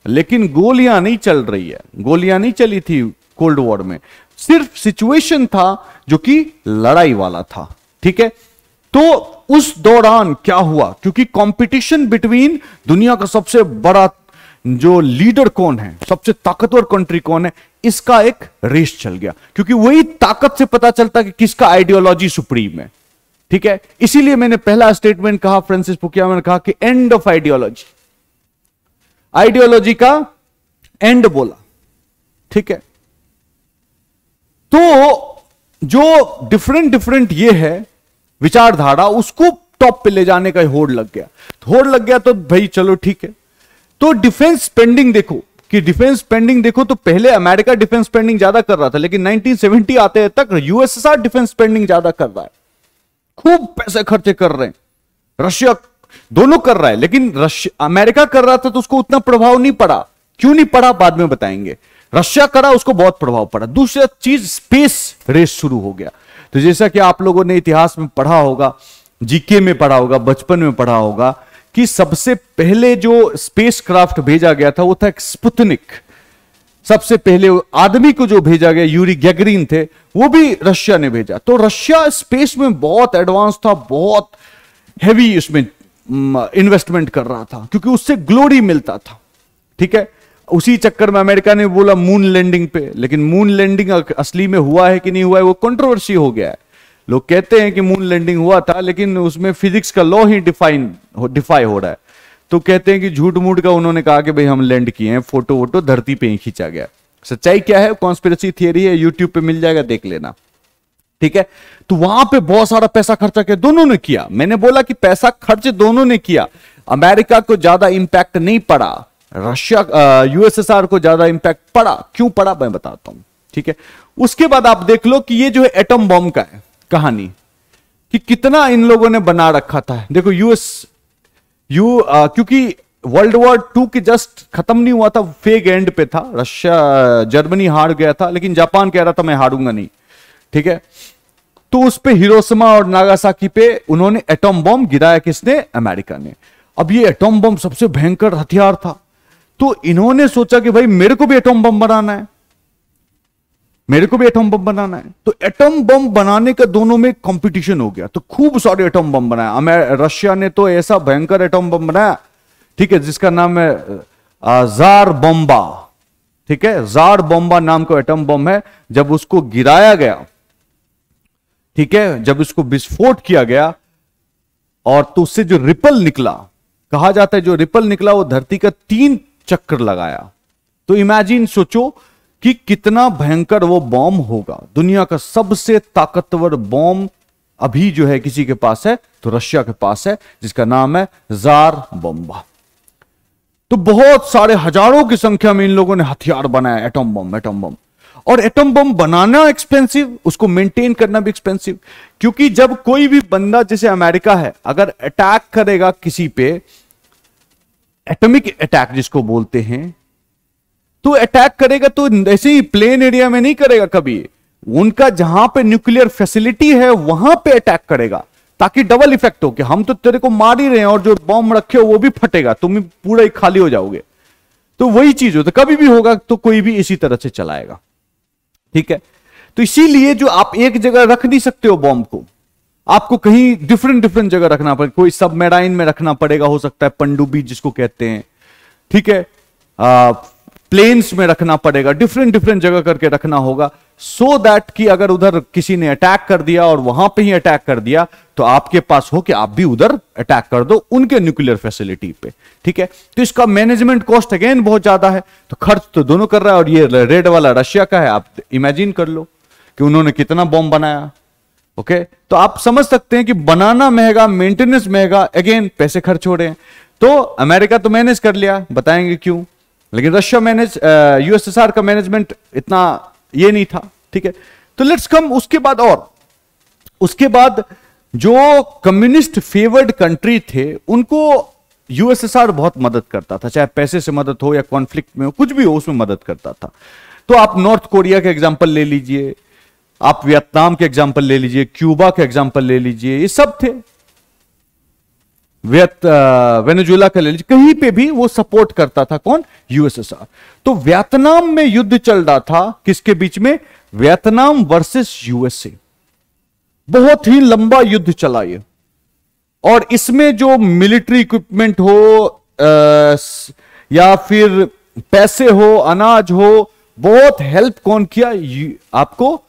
लेकिन गोलियां नहीं चल रही है। गोलियां नहीं चली थी कोल्ड वॉर में, सिर्फ सिचुएशन था जो कि लड़ाई वाला था। ठीक है, तो उस दौरान क्या हुआ, क्योंकि कंपटीशन बिटवीन दुनिया का सबसे बड़ा जो लीडर कौन है, सबसे ताकतवर कंट्री कौन है, इसका एक रेस चल गया, क्योंकि वही ताकत से पता चलता कि किसका आइडियोलॉजी सुप्रीम है। ठीक है, इसीलिए मैंने पहला स्टेटमेंट कहा, फ्रांसिस फुकुयामा ने कहा कि एंड ऑफ आइडियोलॉजी, आइडियोलॉजी का एंड बोला। ठीक है, तो जो डिफरेंट ये है विचारधारा, उसको टॉप पे ले जाने का होड़ लग गया। होड़ लग गया तो भाई चलो ठीक है। तो डिफेंस स्पेंडिंग देखो, कि डिफेंस स्पेंडिंग देखो, तो पहले अमेरिका डिफेंस स्पेंडिंग ज्यादा कर रहा था, लेकिन 1970 आते तक यूएसएसआर डिफेंस स्पेंडिंग ज्यादा कर रहा है, खूब पैसे खर्चे कर रहे हैं। रशिया दोनों कर रहा है, लेकिन अमेरिका कर रहा था तो उसको उतना प्रभाव नहीं पड़ा। क्यों नहीं पड़ा, बाद में बताएंगे। रशिया करा, उसको बहुत प्रभाव पड़ा। दूसरा चीज, स्पेस रेस शुरू हो गया। तो जैसा कि आप लोगों ने इतिहास में पढ़ा होगा, जीके में पढ़ा होगा, बचपन में पढ़ा होगा, कि सबसे पहले जो स्पेस क्राफ्ट भेजा गया था वो था एक स्पुतनिक। सबसे पहले आदमी को जो भेजा गया, यूरी गैगरिन थे, वो भी रशिया ने भेजा। तो रशिया स्पेस में बहुत एडवांस था, बहुत हैवी इसमें इन्वेस्टमेंट कर रहा था, क्योंकि उससे ग्लोरी मिलता था। ठीक है, उसी चक्कर में अमेरिका ने बोला मून लैंडिंग पे, लेकिन मून लैंडिंग असली में हुआ है कि नहीं हुआ है वो कंट्रोवर्सी हो गया है। लोग कहते हैं कि मून लैंडिंग हुआ था, लेकिन उसमें फिजिक्स का लॉ ही डिफाई हो रहा है। तो कहते हैं कि झूठ मूठ का उन्होंने कहा कि भाई हम लैंड किए हैं, फोटो वोटो धरती पे ही खींचा गया। सच्चाई क्या है, कॉन्स्पिरेसी थियरी है, यूट्यूब पे मिल जाएगा, देख लेना। ठीक है, तो वहां पे बहुत सारा पैसा खर्चा किया, दोनों ने किया। मैंने बोला कि पैसा खर्च दोनों ने किया। अमेरिका को ज्यादा इंपैक्ट नहीं पड़ा, रशिया यूएसएसआर को ज्यादा इंपैक्ट पड़ा। क्यों पड़ा मैं बताता हूं। ठीक है, उसके बाद आप देख लो कि ये जो है एटम बॉम्ब का है कहानी, कि कितना इन लोगों ने बना रखा था। देखो क्योंकि वर्ल्ड वॉर 2 के जस्ट खत्म नहीं हुआ था, फेग एंड पे था। रशिया, जर्मनी हार गया था, लेकिन जापान कह रहा था मैं हारूंगा नहीं। ठीक है, तो उस पे हिरोशिमा और नागासाकी पे उन्होंने एटम बॉम्ब गिराया, किसने? अमेरिका ने। अब ये एटम बॉम्ब सबसे भयंकर हथियार था, तो इन्होंने सोचा कि भाई मेरे को भी एटम बम बनाना है, मेरे को भी एटम बम बनाना है। तो एटम बम बनाने का दोनों में कंपटीशन हो गया, तो खूब सारे एटम बम बनाया। रशिया ने तो ऐसा भयंकर एटम बम बनाया, ठीक है, जिसका नाम है जार बॉम्बा, ठीक है, जार बॉम्बा नाम का एटम बम है। जब उसको गिराया गया, ठीक है, जब उसको विस्फोट किया गया और तो उससे जो रिपल निकला, कहा जाता है जो रिपल निकला वो धरती का 3 चक्कर लगाया। तो इमेजिन, सोचो कि कितना भयंकर वो बॉम्ब होगा। दुनिया का सबसे ताकतवर बॉम्ब अभी जो है किसी के पास है तो रशिया के पास है, जिसका नाम है जार बॉम्बा। तो बहुत सारे हजारों की संख्या में इन लोगों ने हथियार बनाया, एटम बम। और एटम बम बनाना एक्सपेंसिव, उसको मेंटेन करना भी एक्सपेंसिव, क्योंकि जब कोई भी बंदा, जैसे अमेरिका है, अगर अटैक करेगा किसी पे, एटॉमिक अटैक जिसको बोलते हैं, तो अटैक करेगा तो ऐसे ही प्लेन एरिया में नहीं करेगा कभी, उनका जहां पे न्यूक्लियर फैसिलिटी है वहां पे अटैक करेगा, ताकि डबल इफेक्ट हो कि हम तो तेरे को मार ही रहे हैं और जो बॉम्ब रखे हो वो भी फटेगा, तुम पूरा ही खाली हो जाओगे। तो वही चीज हो, तो कभी भी होगा तो कोई भी इसी तरह से चलाएगा, ठीक है। तो इसीलिए जो आप एक जगह रख नहीं सकते हो बॉम्ब को, आपको कहीं डिफरेंट जगह रखना पड़ेगा। कोई सबमरीन में रखना पड़ेगा, हो सकता है पनडुब्बी जिसको कहते हैं, ठीक है, प्लेन्स में रखना पड़ेगा, डिफरेंट जगह करके रखना होगा, सो दैट कि अगर उधर किसी ने अटैक कर दिया और वहां पे ही अटैक कर दिया तो आपके पास हो कि आप भी उधर अटैक कर दो उनके न्यूक्लियर फैसिलिटी पे, ठीक है। तो इसका मैनेजमेंट कॉस्ट अगेन बहुत ज्यादा है, तो खर्च तो दोनों कर रहा है। और ये रेड वाला रशिया का है, आप इमेजिन कर लो कि उन्होंने कितना बॉम्ब बनाया, ओके। तो आप समझ सकते हैं कि बनाना महंगा, मेंटेनेंस महंगा, अगेन पैसे खर्च हो रहे हैं। तो अमेरिका तो मैनेज कर लिया, बताएंगे क्यों, लेकिन रशिया मैनेज, यूएसएसआर का मैनेजमेंट इतना ये नहीं था, ठीक है। तो लेट्स कम उसके बाद, और उसके बाद जो कम्युनिस्ट फेवर्ड कंट्री थे उनको यूएसएसआर बहुत मदद करता था, चाहे पैसे से मदद हो या कॉन्फ्लिक्ट में हो, कुछ भी हो उसमें मदद करता था। तो आप नॉर्थ कोरिया के एग्जांपल ले लीजिए, आप वियतनाम के एग्जांपल ले लीजिए, क्यूबा के एग्जांपल ले लीजिए, ये सब थे, वेनेजुएला का ले लीजिए, कहीं पे भी वो सपोर्ट करता था, कौन, यूएसएसआर। तो वियतनाम में युद्ध चल रहा था, किसके बीच में, वियतनाम वर्सेस यूएसए, बहुत ही लंबा युद्ध चला ये। और इसमें जो मिलिट्री इक्विपमेंट हो या फिर पैसे हो, अनाज हो, बहुत हेल्प कौन किया, आपको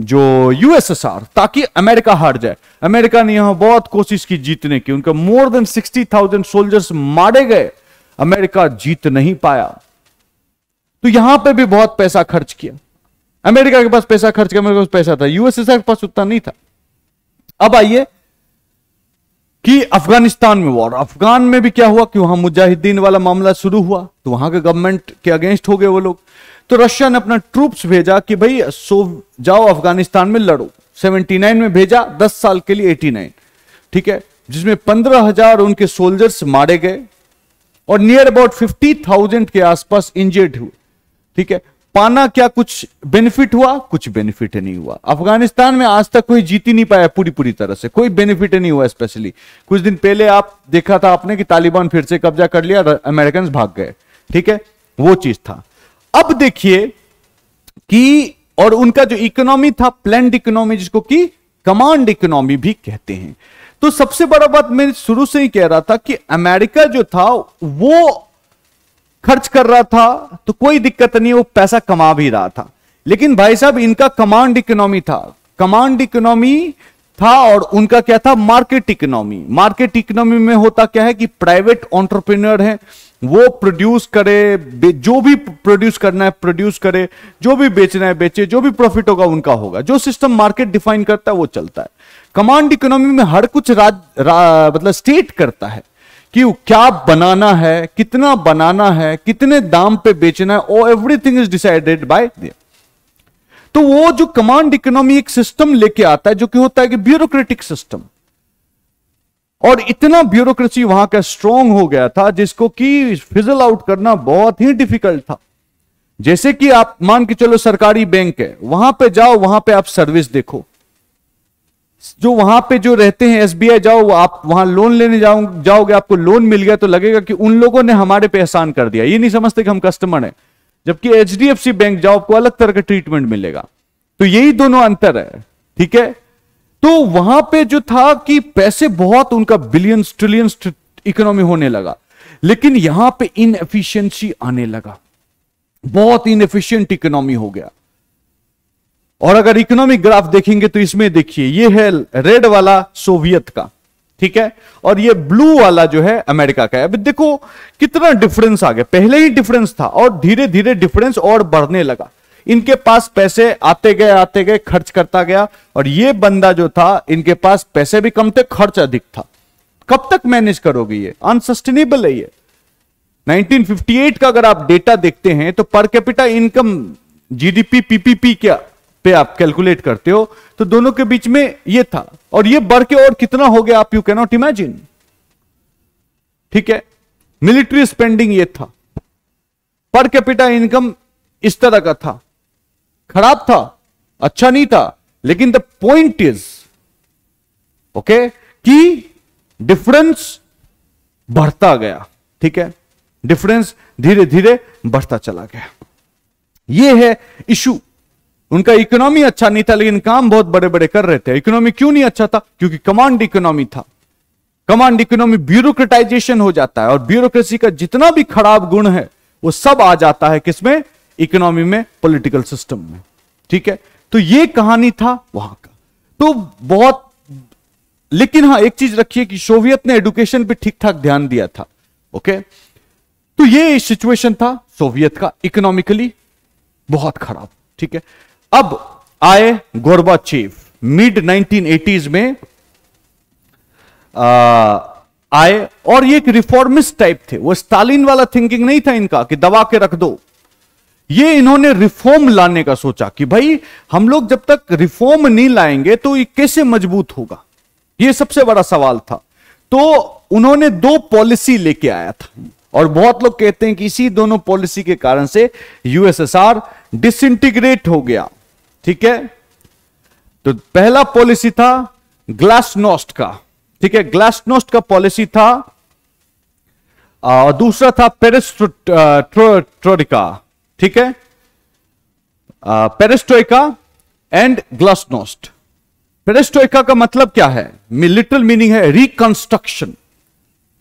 जो यूएसएसआर, ताकि अमेरिका हार जाए। अमेरिका ने यहां बहुत कोशिश की जीतने की, उनका मोर देन 60,000 सोल्जर्स मारे गए, अमेरिका जीत नहीं पाया। तो यहां पे भी बहुत पैसा खर्च किया, अमेरिका के पास पैसा खर्च किया, अमेरिका के पास पैसा था, यूएसएसआर के पास उतना नहीं था। अब आइए कि अफगानिस्तान में वॉर, अफगान में भी क्या हुआ कि वहां मुजाहिदीन वाला मामला शुरू हुआ, तो वहां के गवर्नमेंट के अगेंस्ट हो गए वो लोग। तो रशिया ने अपना ट्रूप्स भेजा कि भाई जाओ अफगानिस्तान में लड़ो, 79 में भेजा, 10 साल के लिए 89, ठीक है, जिसमें 15,000 उनके सोल्जर्स मारे गए और नियर अबाउट 50,000 के आसपास इंजर्ड हुए, ठीक है। पाना क्या कुछ बेनिफिट हुआ, कुछ बेनिफिट नहीं हुआ। अफगानिस्तान में आज तक कोई जीत ही नहीं पाया पूरी तरह से, कोई बेनिफिट नहीं हुआ। स्पेशली कुछ दिन पहले आप देखा था आपने कि तालिबान फिर से कब्जा कर लिया, अमेरिकन भाग गए, ठीक है, वो चीज था। अब देखिए कि और उनका जो इकोनॉमी था, प्लान्ड इकोनॉमी, जिसको कि कमांड इकोनॉमी भी कहते हैं। तो सबसे बड़ा बात मैं शुरू से ही कह रहा था कि अमेरिका जो था वो खर्च कर रहा था तो कोई दिक्कत नहीं, वो पैसा कमा भी रहा था, लेकिन भाई साहब इनका कमांड इकोनॉमी था, कमांड इकोनॉमी था। और उनका क्या था, मार्केट इकोनॉमी। मार्केट इकोनॉमी में होता क्या है कि प्राइवेट एंटरप्रेन्योर है, वो प्रोड्यूस करे, जो भी प्रोड्यूस करना है प्रोड्यूस करे, जो भी बेचना है बेचे, जो भी प्रॉफिट होगा उनका होगा, जो सिस्टम मार्केट डिफाइन करता है वो चलता है। कमांड इकोनॉमी में हर कुछ मतलब स्टेट करता है कि क्या बनाना है, कितना बनाना है, कितने दाम पे बेचना है, और everything is decided by them. तो वो जो कमांड इकोनॉमी एक सिस्टम लेके आता है जो कि होता है कि ब्यूरोक्रेटिक सिस्टम, और इतना ब्यूरोक्रेसी वहां का स्ट्रांग हो गया था जिसको कि फिजल आउट करना बहुत ही डिफिकल्ट था। जैसे कि आप मान के चलो सरकारी बैंक है, वहां पे जाओ, वहां पे आप सर्विस देखो, जो वहां पे जो रहते हैं एसबीआई जाओ, आप वहां लोन लेने जाओगे, आपको लोन मिल गया तो लगेगा कि उन लोगों ने हमारे पे एहसान कर दिया, ये नहीं समझते कि हम कस्टमर हैं। जबकि एचडीएफसी बैंक जाओ, आपको अलग तरह का ट्रीटमेंट मिलेगा। तो यही दोनों अंतर है, ठीक है। तो वहां पे जो था कि पैसे बहुत, उनका बिलियंस ट्रिलियंस इकोनॉमी होने लगा। लेकिन यहां पे इनएफिशिएंसी आने लगा, बहुत इनएफिशिएंट इकोनॉमी हो गया। और अगर इकोनॉमिक ग्राफ देखेंगे तो इसमें देखिए, ये है रेड वाला सोवियत का, ठीक है, और ये ब्लू वाला जो है अमेरिका का है। अब देखो कितना डिफरेंस आ गया, पहले ही डिफरेंस था और धीरे धीरे डिफरेंस और बढ़ने लगा। इनके पास पैसे आते गए, खर्च करता गया, और ये बंदा जो था, इनके पास पैसे भी कम थे, खर्च अधिक था। कब तक मैनेज करोगे? ये अनसस्टेनेबल है। ये 1958 का अगर आप डेटा देखते हैं तो per capita income, GDP, PPP क्या पे आप कैलकुलेट करते हो तो दोनों के बीच में ये था, और ये बढ़ के और कितना हो गया आप यू कैन नॉट इमेजिन, ठीक है। मिलिट्री स्पेंडिंग ये था, पर कैपिटा इनकम इस तरह का था, खराब था, अच्छा नहीं था, लेकिन द पॉइंट इज ओके कि डिफरेंस बढ़ता गया, ठीक है, डिफरेंस धीरे धीरे बढ़ता चला गया। यह है इशू। उनका इकोनॉमी अच्छा नहीं था लेकिन काम बहुत बड़े बड़े कर रहे थे। इकोनॉमी क्यों नहीं अच्छा था? क्योंकि कमांड इकोनॉमी था। कमांड इकोनॉमी ब्यूरोक्रेटाइजेशन हो जाता है, और ब्यूरोक्रेसी का जितना भी खराब गुण है वो सब आ जाता है किसमें? इकोनॉमी में, पॉलिटिकल सिस्टम में, ठीक है। तो ये कहानी था वहां का। तो बहुत, लेकिन हां एक चीज रखिए कि सोवियत ने एजुकेशन पे ठीक ठाक ध्यान दिया था, ओके। तो ये सिचुएशन था सोवियत का, इकोनॉमिकली बहुत खराब, ठीक है। अब आए गोर्बाचेव, मिड 1980s में आए, और ये एक रिफॉर्मिस्ट टाइप थे। वो स्टालिन वाला थिंकिंग नहीं था इनका कि दबा के रख दो। ये इन्होंने रिफॉर्म लाने का सोचा कि भाई हम लोग जब तक रिफॉर्म नहीं लाएंगे तो ये कैसे मजबूत होगा, ये सबसे बड़ा सवाल था। तो उन्होंने दो पॉलिसी लेके आया था, और बहुत लोग कहते हैं कि इसी दोनों पॉलिसी के कारण से यूएसएसआर डिसइंटीग्रेट हो गया, ठीक है। तो पहला पॉलिसी था ग्लासनोस्ट का, ठीक है, ग्लासनोस्ट का पॉलिसी था, और दूसरा था पेरेस्ट्रोइका, ठीक है, पेरेस्ट्रोइका एंड ग्लासनोस्ट। पेरेस्ट्रोइका का मतलब क्या है? लिटरल मीनिंग है रिकंस्ट्रक्शन।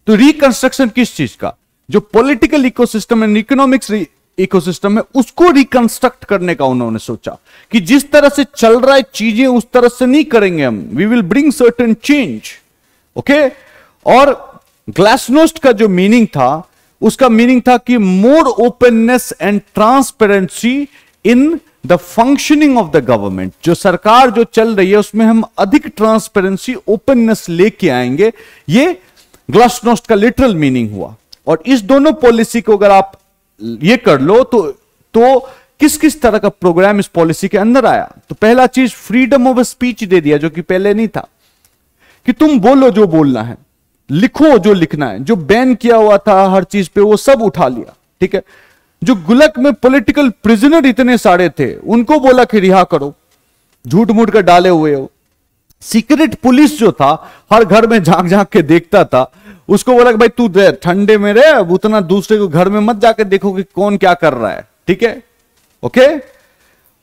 तो रिकंस्ट्रक्शन किस चीज का? जो political ecosystem and economics ecosystem है उसको रिकंस्ट्रक्ट करने का उन्होंने सोचा कि जिस तरह से चल रहा है चीजें उस तरह से नहीं करेंगे हम, we will bring certain change, okay. और ग्लासनोस्ट का जो मीनिंग था, उसका मीनिंग था कि more openness and transparency in the functioning of the government. जो सरकार जो चल रही है उसमें हम अधिक ट्रांसपेरेंसी, ओपननेस लेके आएंगे। ये ग्लासनोस्ट का लिटरल मीनिंग हुआ। और इस दोनों पॉलिसी को अगर आप ये कर लो तो किस किस तरह का प्रोग्राम इस पॉलिसी के अंदर आया? तो पहला चीज फ्रीडम ऑफ स्पीच दे दिया, जो कि पहले नहीं था, कि तुम बोलो जो बोलना है, लिखो जो लिखना है। जो बैन किया हुआ था हर चीज पे वो सब उठा लिया, ठीक है। जो गुलक में पॉलिटिकल प्रिजनर इतने सारे थे उनको बोला कि रिहा करो, झूठ मूठ कर डाले हुए हो। सीक्रेट पुलिस जो था हर घर में झांक झांक के देखता था, उसको बोला कि भाई तू ठंडे में रहे, उतना दूसरे को घर में मत जाके देखो कि कौन क्या कर रहा है, ठीक है, ओके।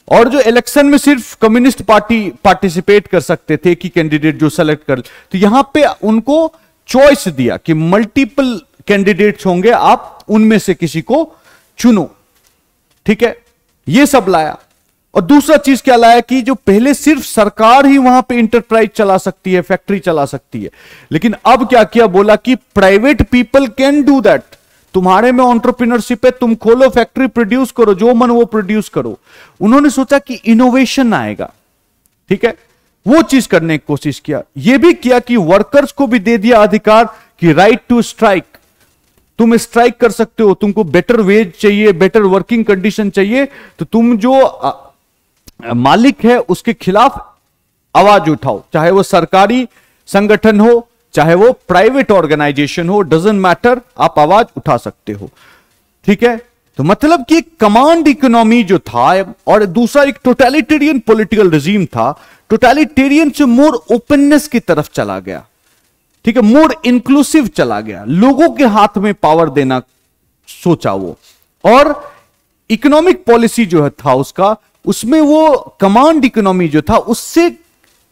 और जो इलेक्शन में सिर्फ कम्युनिस्ट पार्टी पार्टिसिपेट कर सकते थे कि कैंडिडेट जो सेलेक्ट कर, तो यहां पे उनको चॉइस दिया कि मल्टीपल कैंडिडेट्स होंगे, आप उनमें से किसी को चुनो, ठीक है। ये सब लाया। और दूसरा चीज क्या लाया कि जो पहले सिर्फ सरकार ही वहां पे इंटरप्राइज चला सकती है, फैक्ट्री चला सकती है, लेकिन अब क्या किया? बोला कि private people can do that. तुम्हारे में एंटरप्रेन्योरशिप है, तुम खोलो फैक्ट्री, प्रोड्यूस करो, जो मन वो प्रोड्यूस करो। उन्होंने सोचा कि इनोवेशन आएगा, ठीक है, वो चीज करने की कोशिश किया। यह भी किया कि वर्कर्स को भी दे दिया अधिकार कि राइट टू स्ट्राइक, तुम स्ट्राइक कर सकते हो, तुमको बेटर वेज चाहिए, बेटर वर्किंग कंडीशन चाहिए, तो तुम जो मालिक है उसके खिलाफ आवाज उठाओ, चाहे वो सरकारी संगठन हो, चाहे वो प्राइवेट ऑर्गेनाइजेशन हो, डजंट मैटर, आप आवाज उठा सकते हो, ठीक है। तो मतलब कि कमांड इकोनॉमी जो था, और दूसरा एक टोटलिटेरियन पॉलिटिकल रिजीम था। टोटलिटेरियन से मोर ओपननेस की तरफ चला गया, ठीक है, मोर इंक्लूसिव चला गया, लोगों के हाथ में पावर देना सोचा वो। और इकोनॉमिक पॉलिसी जो था उसका, उसमें वो कमांड इकोनॉमी जो था उससे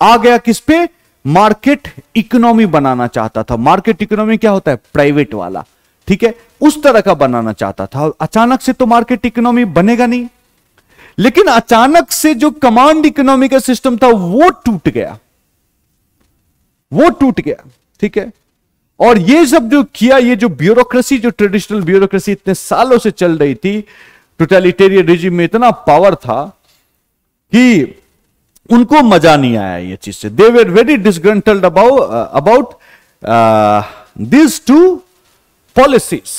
आ गया किस पे? मार्केट इकोनॉमी बनाना चाहता था। मार्केट इकोनॉमी क्या होता है? प्राइवेट वाला, ठीक है, उस तरह का बनाना चाहता था। अचानक से तो मार्केट इकोनॉमी बनेगा नहीं, लेकिन अचानक से जो कमांड इकोनॉमी का सिस्टम था वो टूट गया, वो टूट गया। ठीक है, और ये सब जो किया, ये जो ब्यूरोक्रेसी, जो ट्रेडिशनल ब्यूरोक्रेसी इतने सालों से चल रही थी, टोटलिटेरियन रिजिम में इतना पावर था कि उनको मजा नहीं आया ये चीज से। They were very disgruntled about this two policies.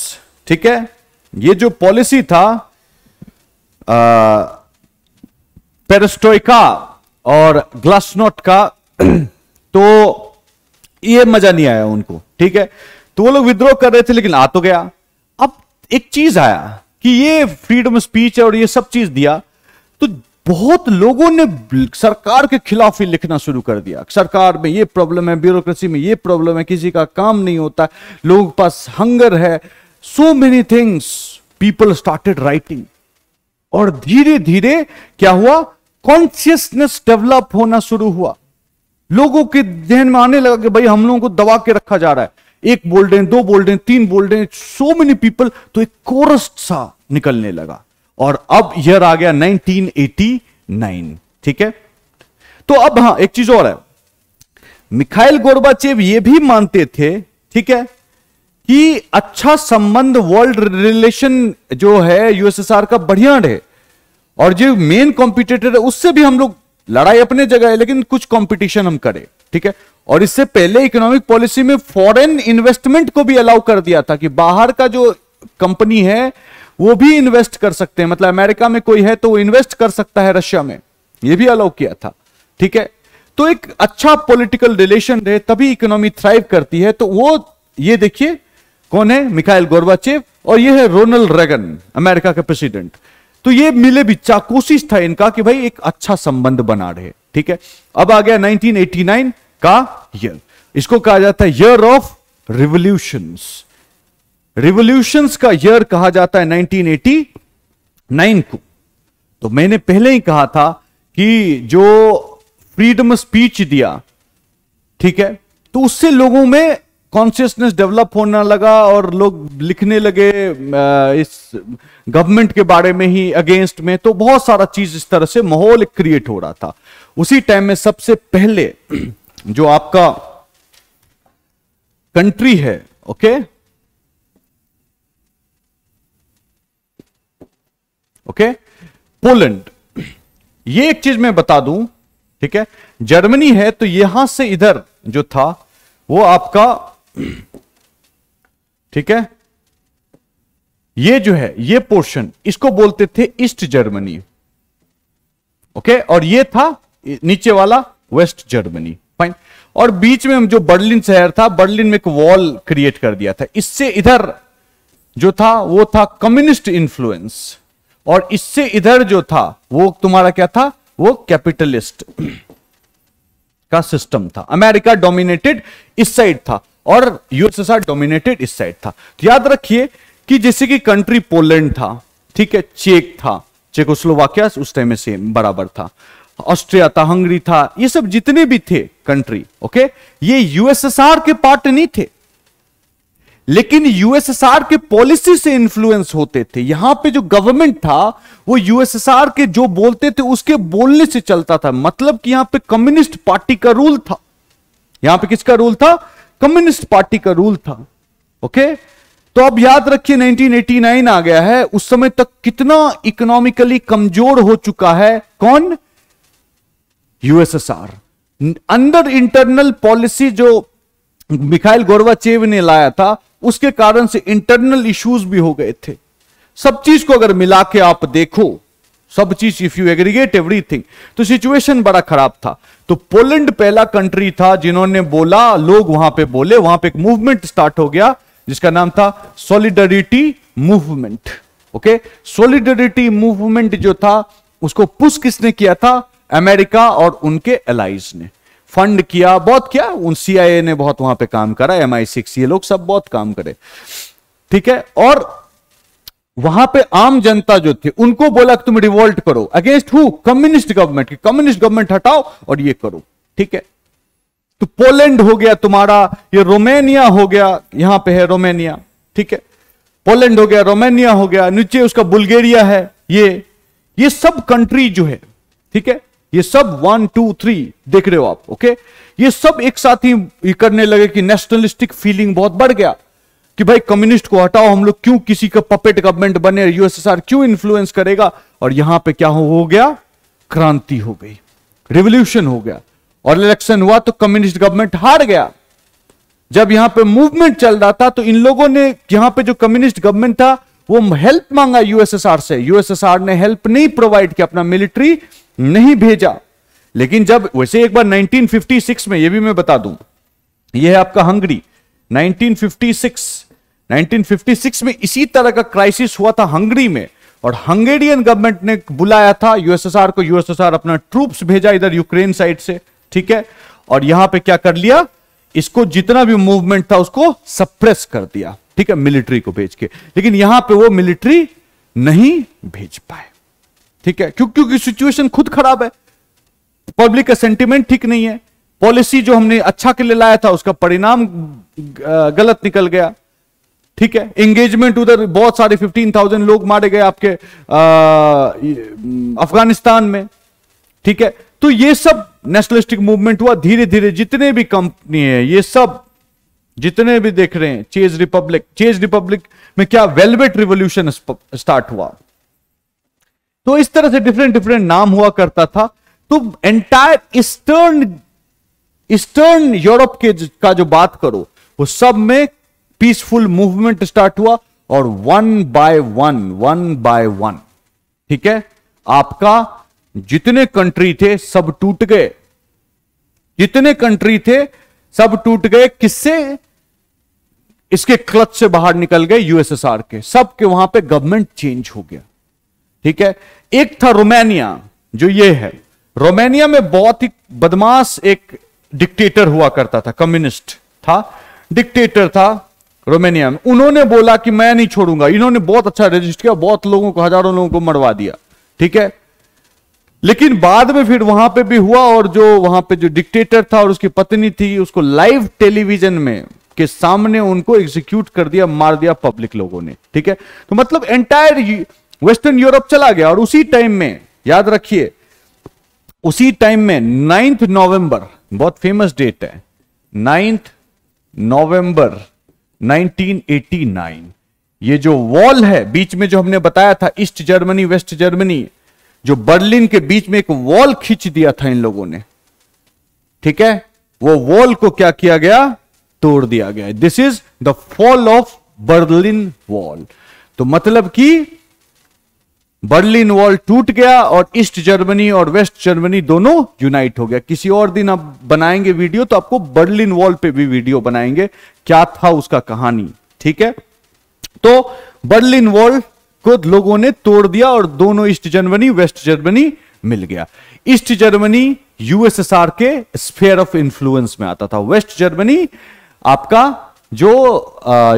ठीक है, ये जो पॉलिसी था पेरेस्ट्रोइका और ग्लासनोट का, तो ये मजा नहीं आया उनको। ठीक है, तो वो लोग विद्रोह कर रहे थे, लेकिन आ तो गया। अब एक चीज आया कि ये फ्रीडम स्पीच और ये सब चीज दिया, तो बहुत लोगों ने सरकार के खिलाफ ही लिखना शुरू कर दिया। सरकार में ये प्रॉब्लम है, ब्यूरोक्रेसी में ये प्रॉब्लम है, किसी का काम नहीं होता, लोगों के पास हंगर है, so many things people started writing. और धीरे धीरे क्या हुआ, कॉन्शियसनेस डेवलप होना शुरू हुआ। लोगों के ध्यान में आने लगा कि भाई हम लोगों को दबा के रखा जा रहा है, एक बोल रहे हैं, दो बोल रहे हैं, तीन बोल रहे हैं, सो मेनी पीपल, तो एक कोरस सा निकलने लगा। और अब ईयर आ गया 1989। ठीक है, तो अब हां एक चीज और है, मिखाइल गोर्बाचेव ये भी मानते थे, ठीक है, कि अच्छा संबंध, वर्ल्ड रिलेशन जो है यूएसएसआर का बढ़िया है, और जो मेन कॉम्पिटिटर है उससे भी हम लोग, लड़ाई अपने जगह है लेकिन कुछ कंपटीशन हम करें। ठीक है, और इससे पहले इकोनॉमिक पॉलिसी में फॉरेन इन्वेस्टमेंट को भी अलाउ कर दिया था कि बाहर का जो कंपनी है वो भी इन्वेस्ट कर सकते हैं, मतलब अमेरिका में कोई है तो वो इन्वेस्ट कर सकता है रशिया में, ये भी अलाउ किया था। ठीक है, तो एक अच्छा पॉलिटिकल रिलेशन रहे तभी इकोनॉमी थ्राइव करती है। तो वो ये देखिए कौन है, मिखाइल गोर्बाचेव, और ये है रोनाल्ड रेगन, अमेरिका के प्रेसिडेंट। तो ये मिले बिच्चा कोशिश था इनका कि भाई एक अच्छा संबंध बना रहे। ठीक है, अब आ गया 1989 का ईयर, इसको कहा जाता है ईयर ऑफ रिवॉल्यूशंस। रिवॉल्यूशंस का ईयर कहा जाता है 1989 को। तो मैंने पहले ही कहा था कि जो फ्रीडम स्पीच दिया, ठीक है, तो उससे लोगों में कॉन्शियसनेस डेवलप होने लगा और लोग लिखने लगे इस गवर्नमेंट के बारे में ही अगेंस्ट में, तो बहुत सारा चीज इस तरह से माहौल क्रिएट हो रहा था। उसी टाइम में सबसे पहले जो आपका कंट्री है, ओके ओके, पोलैंड, ये एक चीज मैं बता दूं, ठीक है, जर्मनी है तो यहां से इधर जो था वो आपका, ठीक है, ये जो है ये पोर्शन इसको बोलते थे ईस्ट जर्मनी, ओके, और ये था नीचे वाला वेस्ट जर्मनी, फाइन। और बीच में जो बर्लिन शहर था, बर्लिन में एक वॉल क्रिएट कर दिया था, इससे इधर जो था वो था कम्युनिस्ट इंफ्लुएंस, और इससे इधर जो था वो तुम्हारा क्या था, वो कैपिटलिस्ट का सिस्टम था। अमेरिका डोमिनेटेड इस साइड था और यूएसएसआर डोमिनेटेड इस साइड था। तो याद रखिए कि जैसे कि कंट्री पोलैंड था, ठीक है, चेक था, चेकोस्लोवाकिया उस टाइम में सेम बराबर था, ऑस्ट्रिया था, हंगरी था, ये सब जितने भी थे कंट्री, ओके, ये यूएसएसआर के पार्ट नहीं थे, लेकिन यूएसएसआर के पॉलिसी से इन्फ्लुएंस होते थे। यहां पे जो गवर्नमेंट था वो यूएसएसआर के जो बोलते थे उसके बोलने से चलता था, मतलब कि यहां पे कम्युनिस्ट पार्टी का रूल था। यहां पे किसका रूल था, कम्युनिस्ट पार्टी का रूल था, ओके। तो अब याद रखिए 1989 आ गया है, उस समय तक कितना इकोनॉमिकली कमजोर हो चुका है कौन, यूएसएसआर। अंडर इंटरनल पॉलिसी जो मिखाइल गोर्बाचेव ने लाया था उसके कारण से इंटरनल इश्यूज भी हो गए थे। सब चीज को अगर मिला के आप देखो, सब चीज, इफ यू एग्रीगेट एवरीथिंग, तो सिचुएशन बड़ा खराब था। तो पोलैंड पहला कंट्री था जिन्होंने बोला, लोग वहां पे बोले, वहां पे एक मूवमेंट स्टार्ट हो गया जिसका नाम था solidarity movement, okay. Solidarity movement जो था उसको पुश किसने किया था, अमेरिका और उनके एलाइज ने फंड किया, बहुत किया, उन CIA ने बहुत वहां पे काम करा, MI6, ये लोग सब बहुत काम करे, ठीक है। और वहां पे आम जनता जो थे उनको बोला कि तुम रिवोल्ट करो अगेंस्ट हु, कम्युनिस्ट गवर्नमेंट की, कम्युनिस्ट गवर्नमेंट हटाओ और ये करो, ठीक है। तो पोलैंड हो गया तुम्हारा, ये रोमानिया हो गया, यहां पे है रोमानिया, ठीक है। पोलैंड हो गया, रोमानिया हो गया, नीचे उसका बुल्गारिया है, ये सब कंट्री जो है, ठीक है, ये सब 1 2 3 देख रहे हो आप, ओके। ये सब एक साथ ही करने लगे कि नेशनलिस्टिक फीलिंग बहुत बढ़ गया कि भाई कम्युनिस्ट को हटाओ, हम लोग क्यों किसी का पपेट गवर्नमेंट बने, यूएसएसआर क्यों इन्फ्लुएंस करेगा। और यहां पे क्या हो गया, क्रांति हो गई, रिवॉल्यूशन हो गया, और इलेक्शन हुआ तो कम्युनिस्ट गवर्नमेंट हार गया। जब यहां पे मूवमेंट चल रहा था तो इन लोगों ने, यहां पे जो कम्युनिस्ट गवर्नमेंट था वो हेल्प मांगा यूएसएसआर से, यूएसएसआर ने हेल्प नहीं प्रोवाइड किया, अपना मिलिट्री नहीं भेजा। लेकिन जब वैसे एक बार 1956 में, ये भी मैं बता दूं, ये है आपका हंगरी, 1956 में इसी तरह का क्राइसिस हुआ था हंगरी में, और हंगेरियन गवर्नमेंट ने बुलाया था यूएसएसआर को, यूएसएसआर अपना ट्रूप्स भेजा इधर यूक्रेन साइड से, ठीक है, और यहां पे क्या कर लिया, इसको जितना भी मूवमेंट था उसको सप्रेस कर दिया, ठीक है, मिलिट्री को भेज के। लेकिन यहां पे वो मिलिट्री नहीं भेज पाए, ठीक है, क्योंकि सिचुएशन खुद खराब है, पब्लिक का सेंटिमेंट ठीक नहीं है, पॉलिसी जो हमने अच्छा के लिए लाया था उसका परिणाम गलत निकल गया, ठीक है, एंगेजमेंट उधर बहुत सारे 15,000 लोग मारे गए आपके अफगानिस्तान में, ठीक है। तो ये सब नेशनलिस्टिक मूवमेंट हुआ धीरे धीरे, जितने भी कंपनी है ये सब, जितने भी देख रहे हैं, चेज रिपब्लिक में क्या वेलवेट रिवॉल्यूशन स्टार्ट हुआ। तो इस तरह से डिफरेंट नाम हुआ करता था। तो एंटायर ईस्टर्न यूरोप के का जो बात करो, वो सब में पीसफुल मूवमेंट स्टार्ट हुआ, और वन बाय वन, ठीक है, आपका जितने कंट्री थे सब टूट गए, जितने कंट्री थे सब टूट गए। किससे? इसके क्लच से बाहर निकल गए यूएसएसआर के, सबके वहां पे गवर्नमेंट चेंज हो गया, ठीक है। एक था रोमानिया, जो ये है, रोमानिया में बहुत ही बदमाश एक डिक्टेटर हुआ करता था, कम्युनिस्ट था, डिक्टेटर था रोमानिया में। उन्होंने बोला कि मैं नहीं छोड़ूंगा, इन्होंने बहुत अच्छा रजिस्ट किया, बहुत लोगों को, हजारों लोगों को मरवा दिया, ठीक है। लेकिन बाद में फिर वहां पे भी हुआ, और जो वहां पे जो डिक्टेटर था और उसकी पत्नी थी, उसको लाइव टेलीविजन में के सामने उनको एग्जीक्यूट कर दिया, मार दिया पब्लिक लोगों ने, ठीक है। तो मतलब एंटायर वेस्टर्न यूरोप चला गया। और उसी टाइम में याद रखिए, उसी टाइम में 9 नवंबर, बहुत फेमस डेट है, 9 नवंबर 1989, ये जो वॉल है बीच में, जो हमने बताया था, ईस्ट जर्मनी वेस्ट जर्मनी, जो बर्लिन के बीच में एक वॉल खींच दिया था इन लोगों ने, ठीक है, वो वॉल को क्या किया गया, तोड़ दिया गया। This is the fall of Berlin wall. तो मतलब कि बर्लिन वॉल टूट गया और ईस्ट जर्मनी और वेस्ट जर्मनी दोनों यूनाइट हो गया। किसी और दिन आप बनाएंगे वीडियो, तो आपको बर्लिन वॉल पे भी वीडियो बनाएंगे, क्या था उसका कहानी, ठीक है। तो बर्लिन वॉल को लोगों ने तोड़ दिया और दोनों ईस्ट जर्मनी वेस्ट जर्मनी मिल गया। ईस्ट जर्मनी यूएसएसआर के स्फीयर ऑफ इंफ्लुएंस में आता था, वेस्ट जर्मनी आपका जो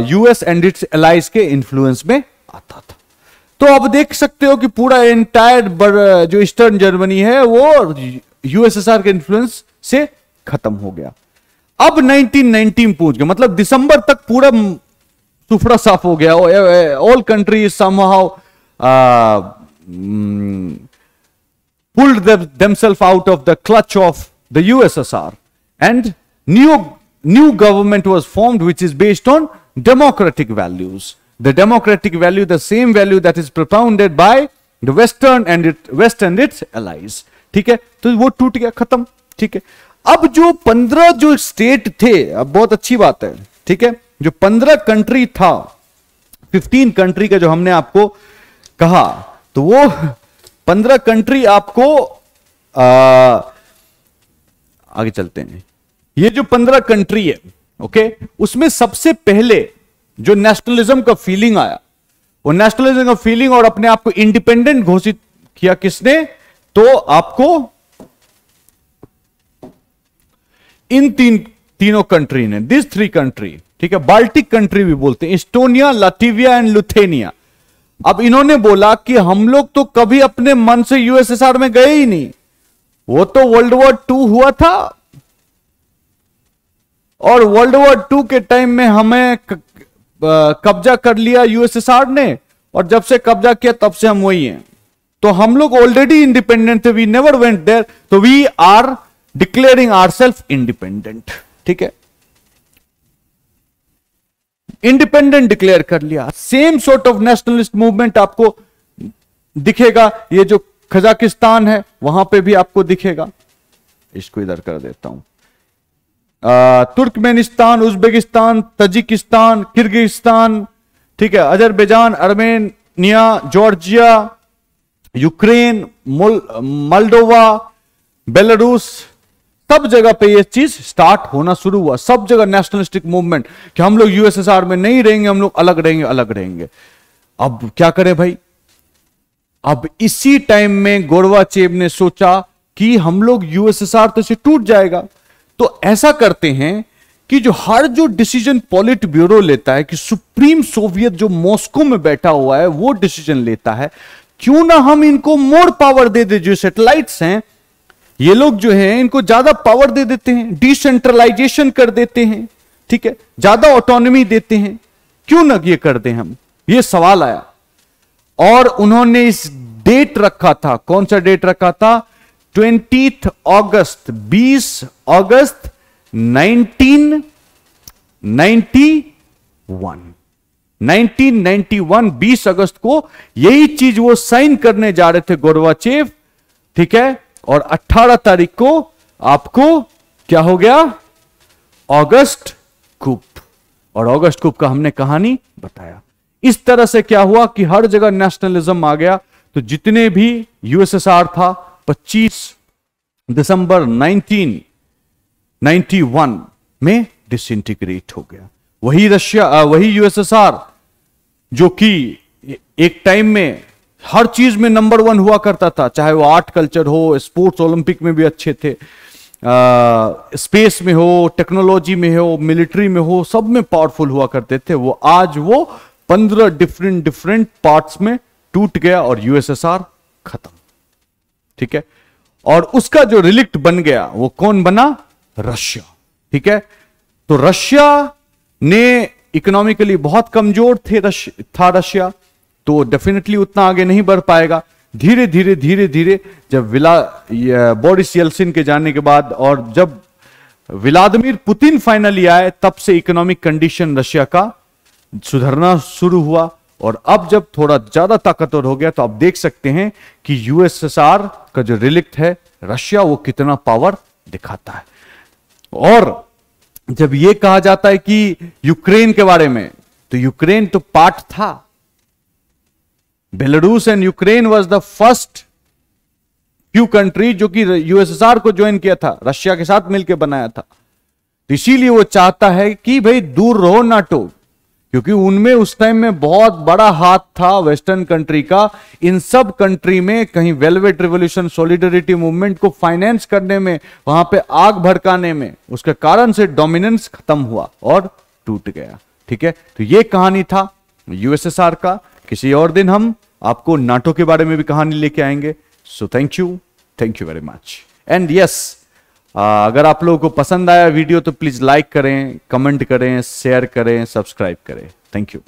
यूएस एंड इट्स एलाइज के इंफ्लुएंस में आता था। तो अब देख सकते हो कि पूरा एंटायर जो ईस्टर्न जर्मनी है वो यूएसएसआर के इंफ्लुएंस से खत्म हो गया। अब 1919 पहुंच गया, मतलब दिसंबर तक पूरा सुफड़ा साफ हो गया। All countries somehow pulled themselves out of the clutch of the USSR, and new government was formed, which is based on democratic values. The democratic value, the same value that is propounded by the West and its allies. ठीक है, तो वो टूट गया, खत्म, ठीक है। अब जो 15 जो स्टेट थे, अब बहुत अच्छी बात है, ठीक है, जो 15 कंट्री था, 15 कंट्री का जो हमने आपको कहा, तो वो 15 कंट्री आपको आगे चलते हैं। ये जो 15 कंट्री है, ओके, उसमें सबसे पहले जो नेशनलिज्म का फीलिंग आया, वो नेशनलिज्म का फीलिंग और अपने आप को इंडिपेंडेंट घोषित किया किसने, तो आपको इन तीनों कंट्री ने, दिस 3 कंट्री, ठीक है, बाल्टिक कंट्री भी बोलते हैं, एस्टोनिया, लाटविया एंड लिथुआनिया। अब इन्होंने बोला कि हम लोग तो कभी अपने मन से यूएसएसआर में गए ही नहीं, वो तो वर्ल्ड वॉर 2 हुआ था, और वर्ल्ड वॉर 2 के टाइम में हमें कब्जा कर लिया यूएसएसआर ने, और जब से कब्जा किया तब से हम वही हैं। तो हम लोग ऑलरेडी इंडिपेंडेंट थे, वी नेवर वेंट देयर, तो we are declaring ourself independent. ठीक है, इंडिपेंडेंट डिक्लेयर कर लिया। Same sort of nationalist movement आपको दिखेगा, ये जो कजाकिस्तान है वहां पे भी आपको दिखेगा। इसको इधर कर देता हूं, तुर्कमेनिस्तान, उज्बेकिस्तान, तजिकिस्तान, किर्गिस्तान, ठीक है, Azerbaijan, Armenia, Georgia, Ukraine, Moldova, Belarus, सब जगह पे ये चीज स्टार्ट होना शुरू हुआ। सब जगह नेशनलिस्टिक मूवमेंट कि हम लोग यूएसएसआर में नहीं रहेंगे, हम लोग अलग रहेंगे, अलग रहेंगे। अब क्या करें भाई? अब इसी टाइम में गोरबाचेव ने सोचा कि हम लोग यूएसएसआर तो से टूट जाएगा, तो ऐसा करते हैं कि जो डिसीजन पॉलिट ब्यूरो लेता है, कि सुप्रीम सोवियत जो मॉस्को में बैठा हुआ है वो डिसीजन लेता है, क्यों ना हम इनको मोर पावर दे दे। जो सैटेलाइट्स हैं ये लोग जो हैं इनको ज्यादा पावर दे देते हैं, डिसेंट्रलाइजेशन कर देते हैं, ठीक है, ज्यादा ऑटोनॉमी देते हैं, क्यों ना ये कर दें हम? ये सवाल आया और उन्होंने इस डेट रखा था। कौन सा डेट रखा था? 20 अगस्त, 20 अगस्त 1991, 20 अगस्त को यही चीज वो साइन करने जा रहे थे गोरबाचेव, ठीक है। और 18 तारीख को आपको क्या हो गया? अगस्त कूप। और अगस्त कूप का हमने कहानी बताया। इस तरह से क्या हुआ कि हर जगह नेशनलिज्म आ गया। तो जितने भी यूएसएसआर था 25 दिसंबर 1991 में डिसइंटीग्रेट हो गया। वही रशिया, वही यूएसएसआर जो कि एक टाइम में हर चीज में नंबर 1 हुआ करता था, चाहे वो आर्ट कल्चर हो, स्पोर्ट्स ओलंपिक में भी अच्छे थे, स्पेस में हो, टेक्नोलॉजी में हो, मिलिट्री में हो, सब में पावरफुल हुआ करते थे। वो आज वो 15 डिफरेंट पार्ट्स में टूट गया और यूएसएसआर खत्म, ठीक है। और उसका जो रिलिक्ट बन गया वो कौन बना? रशिया, ठीक है। तो रशिया ने इकोनॉमिकली बहुत कमजोर था रशिया, तो डेफिनेटली उतना आगे नहीं बढ़ पाएगा। धीरे धीरे जब बोरिस येल्सिन के जाने के बाद और जब व्लादिमीर पुतिन फाइनली आए, तब से इकोनॉमिक कंडीशन रशिया का सुधरना शुरू हुआ। और अब जब थोड़ा ज्यादा ताकतवर हो गया, तो आप देख सकते हैं कि यूएसएसआर का जो रिलिक्ट है रशिया, वो कितना पावर दिखाता है। और जब यह कहा जाता है कि यूक्रेन के बारे में, तो यूक्रेन तो पार्ट था। Belarus and Ukraine was the first few country जो कि यूएसएसआर को ज्वाइन किया था, रशिया के साथ मिलकर बनाया था। तो इसीलिए वो चाहता है कि भाई दूर रहो नाटो, क्योंकि उनमें उस टाइम में बहुत बड़ा हाथ था वेस्टर्न कंट्री का। इन सब कंट्री में कहीं वेलवेट रिवॉल्यूशन, सॉलिडरिटी मूवमेंट को फाइनेंस करने में, वहां पे आग भड़काने में, उसके कारण से डोमिनेंस खत्म हुआ और टूट गया, ठीक है। तो ये कहानी था यूएसएसआर का। किसी और दिन हम आपको नाटो के बारे में भी कहानी लेके आएंगे। So thank you very much. And yes, अगर आप लोगों को पसंद आया वीडियो तो प्लीज लाइक करें, कमेंट करें, शेयर करें, सब्सक्राइब करें। Thank you.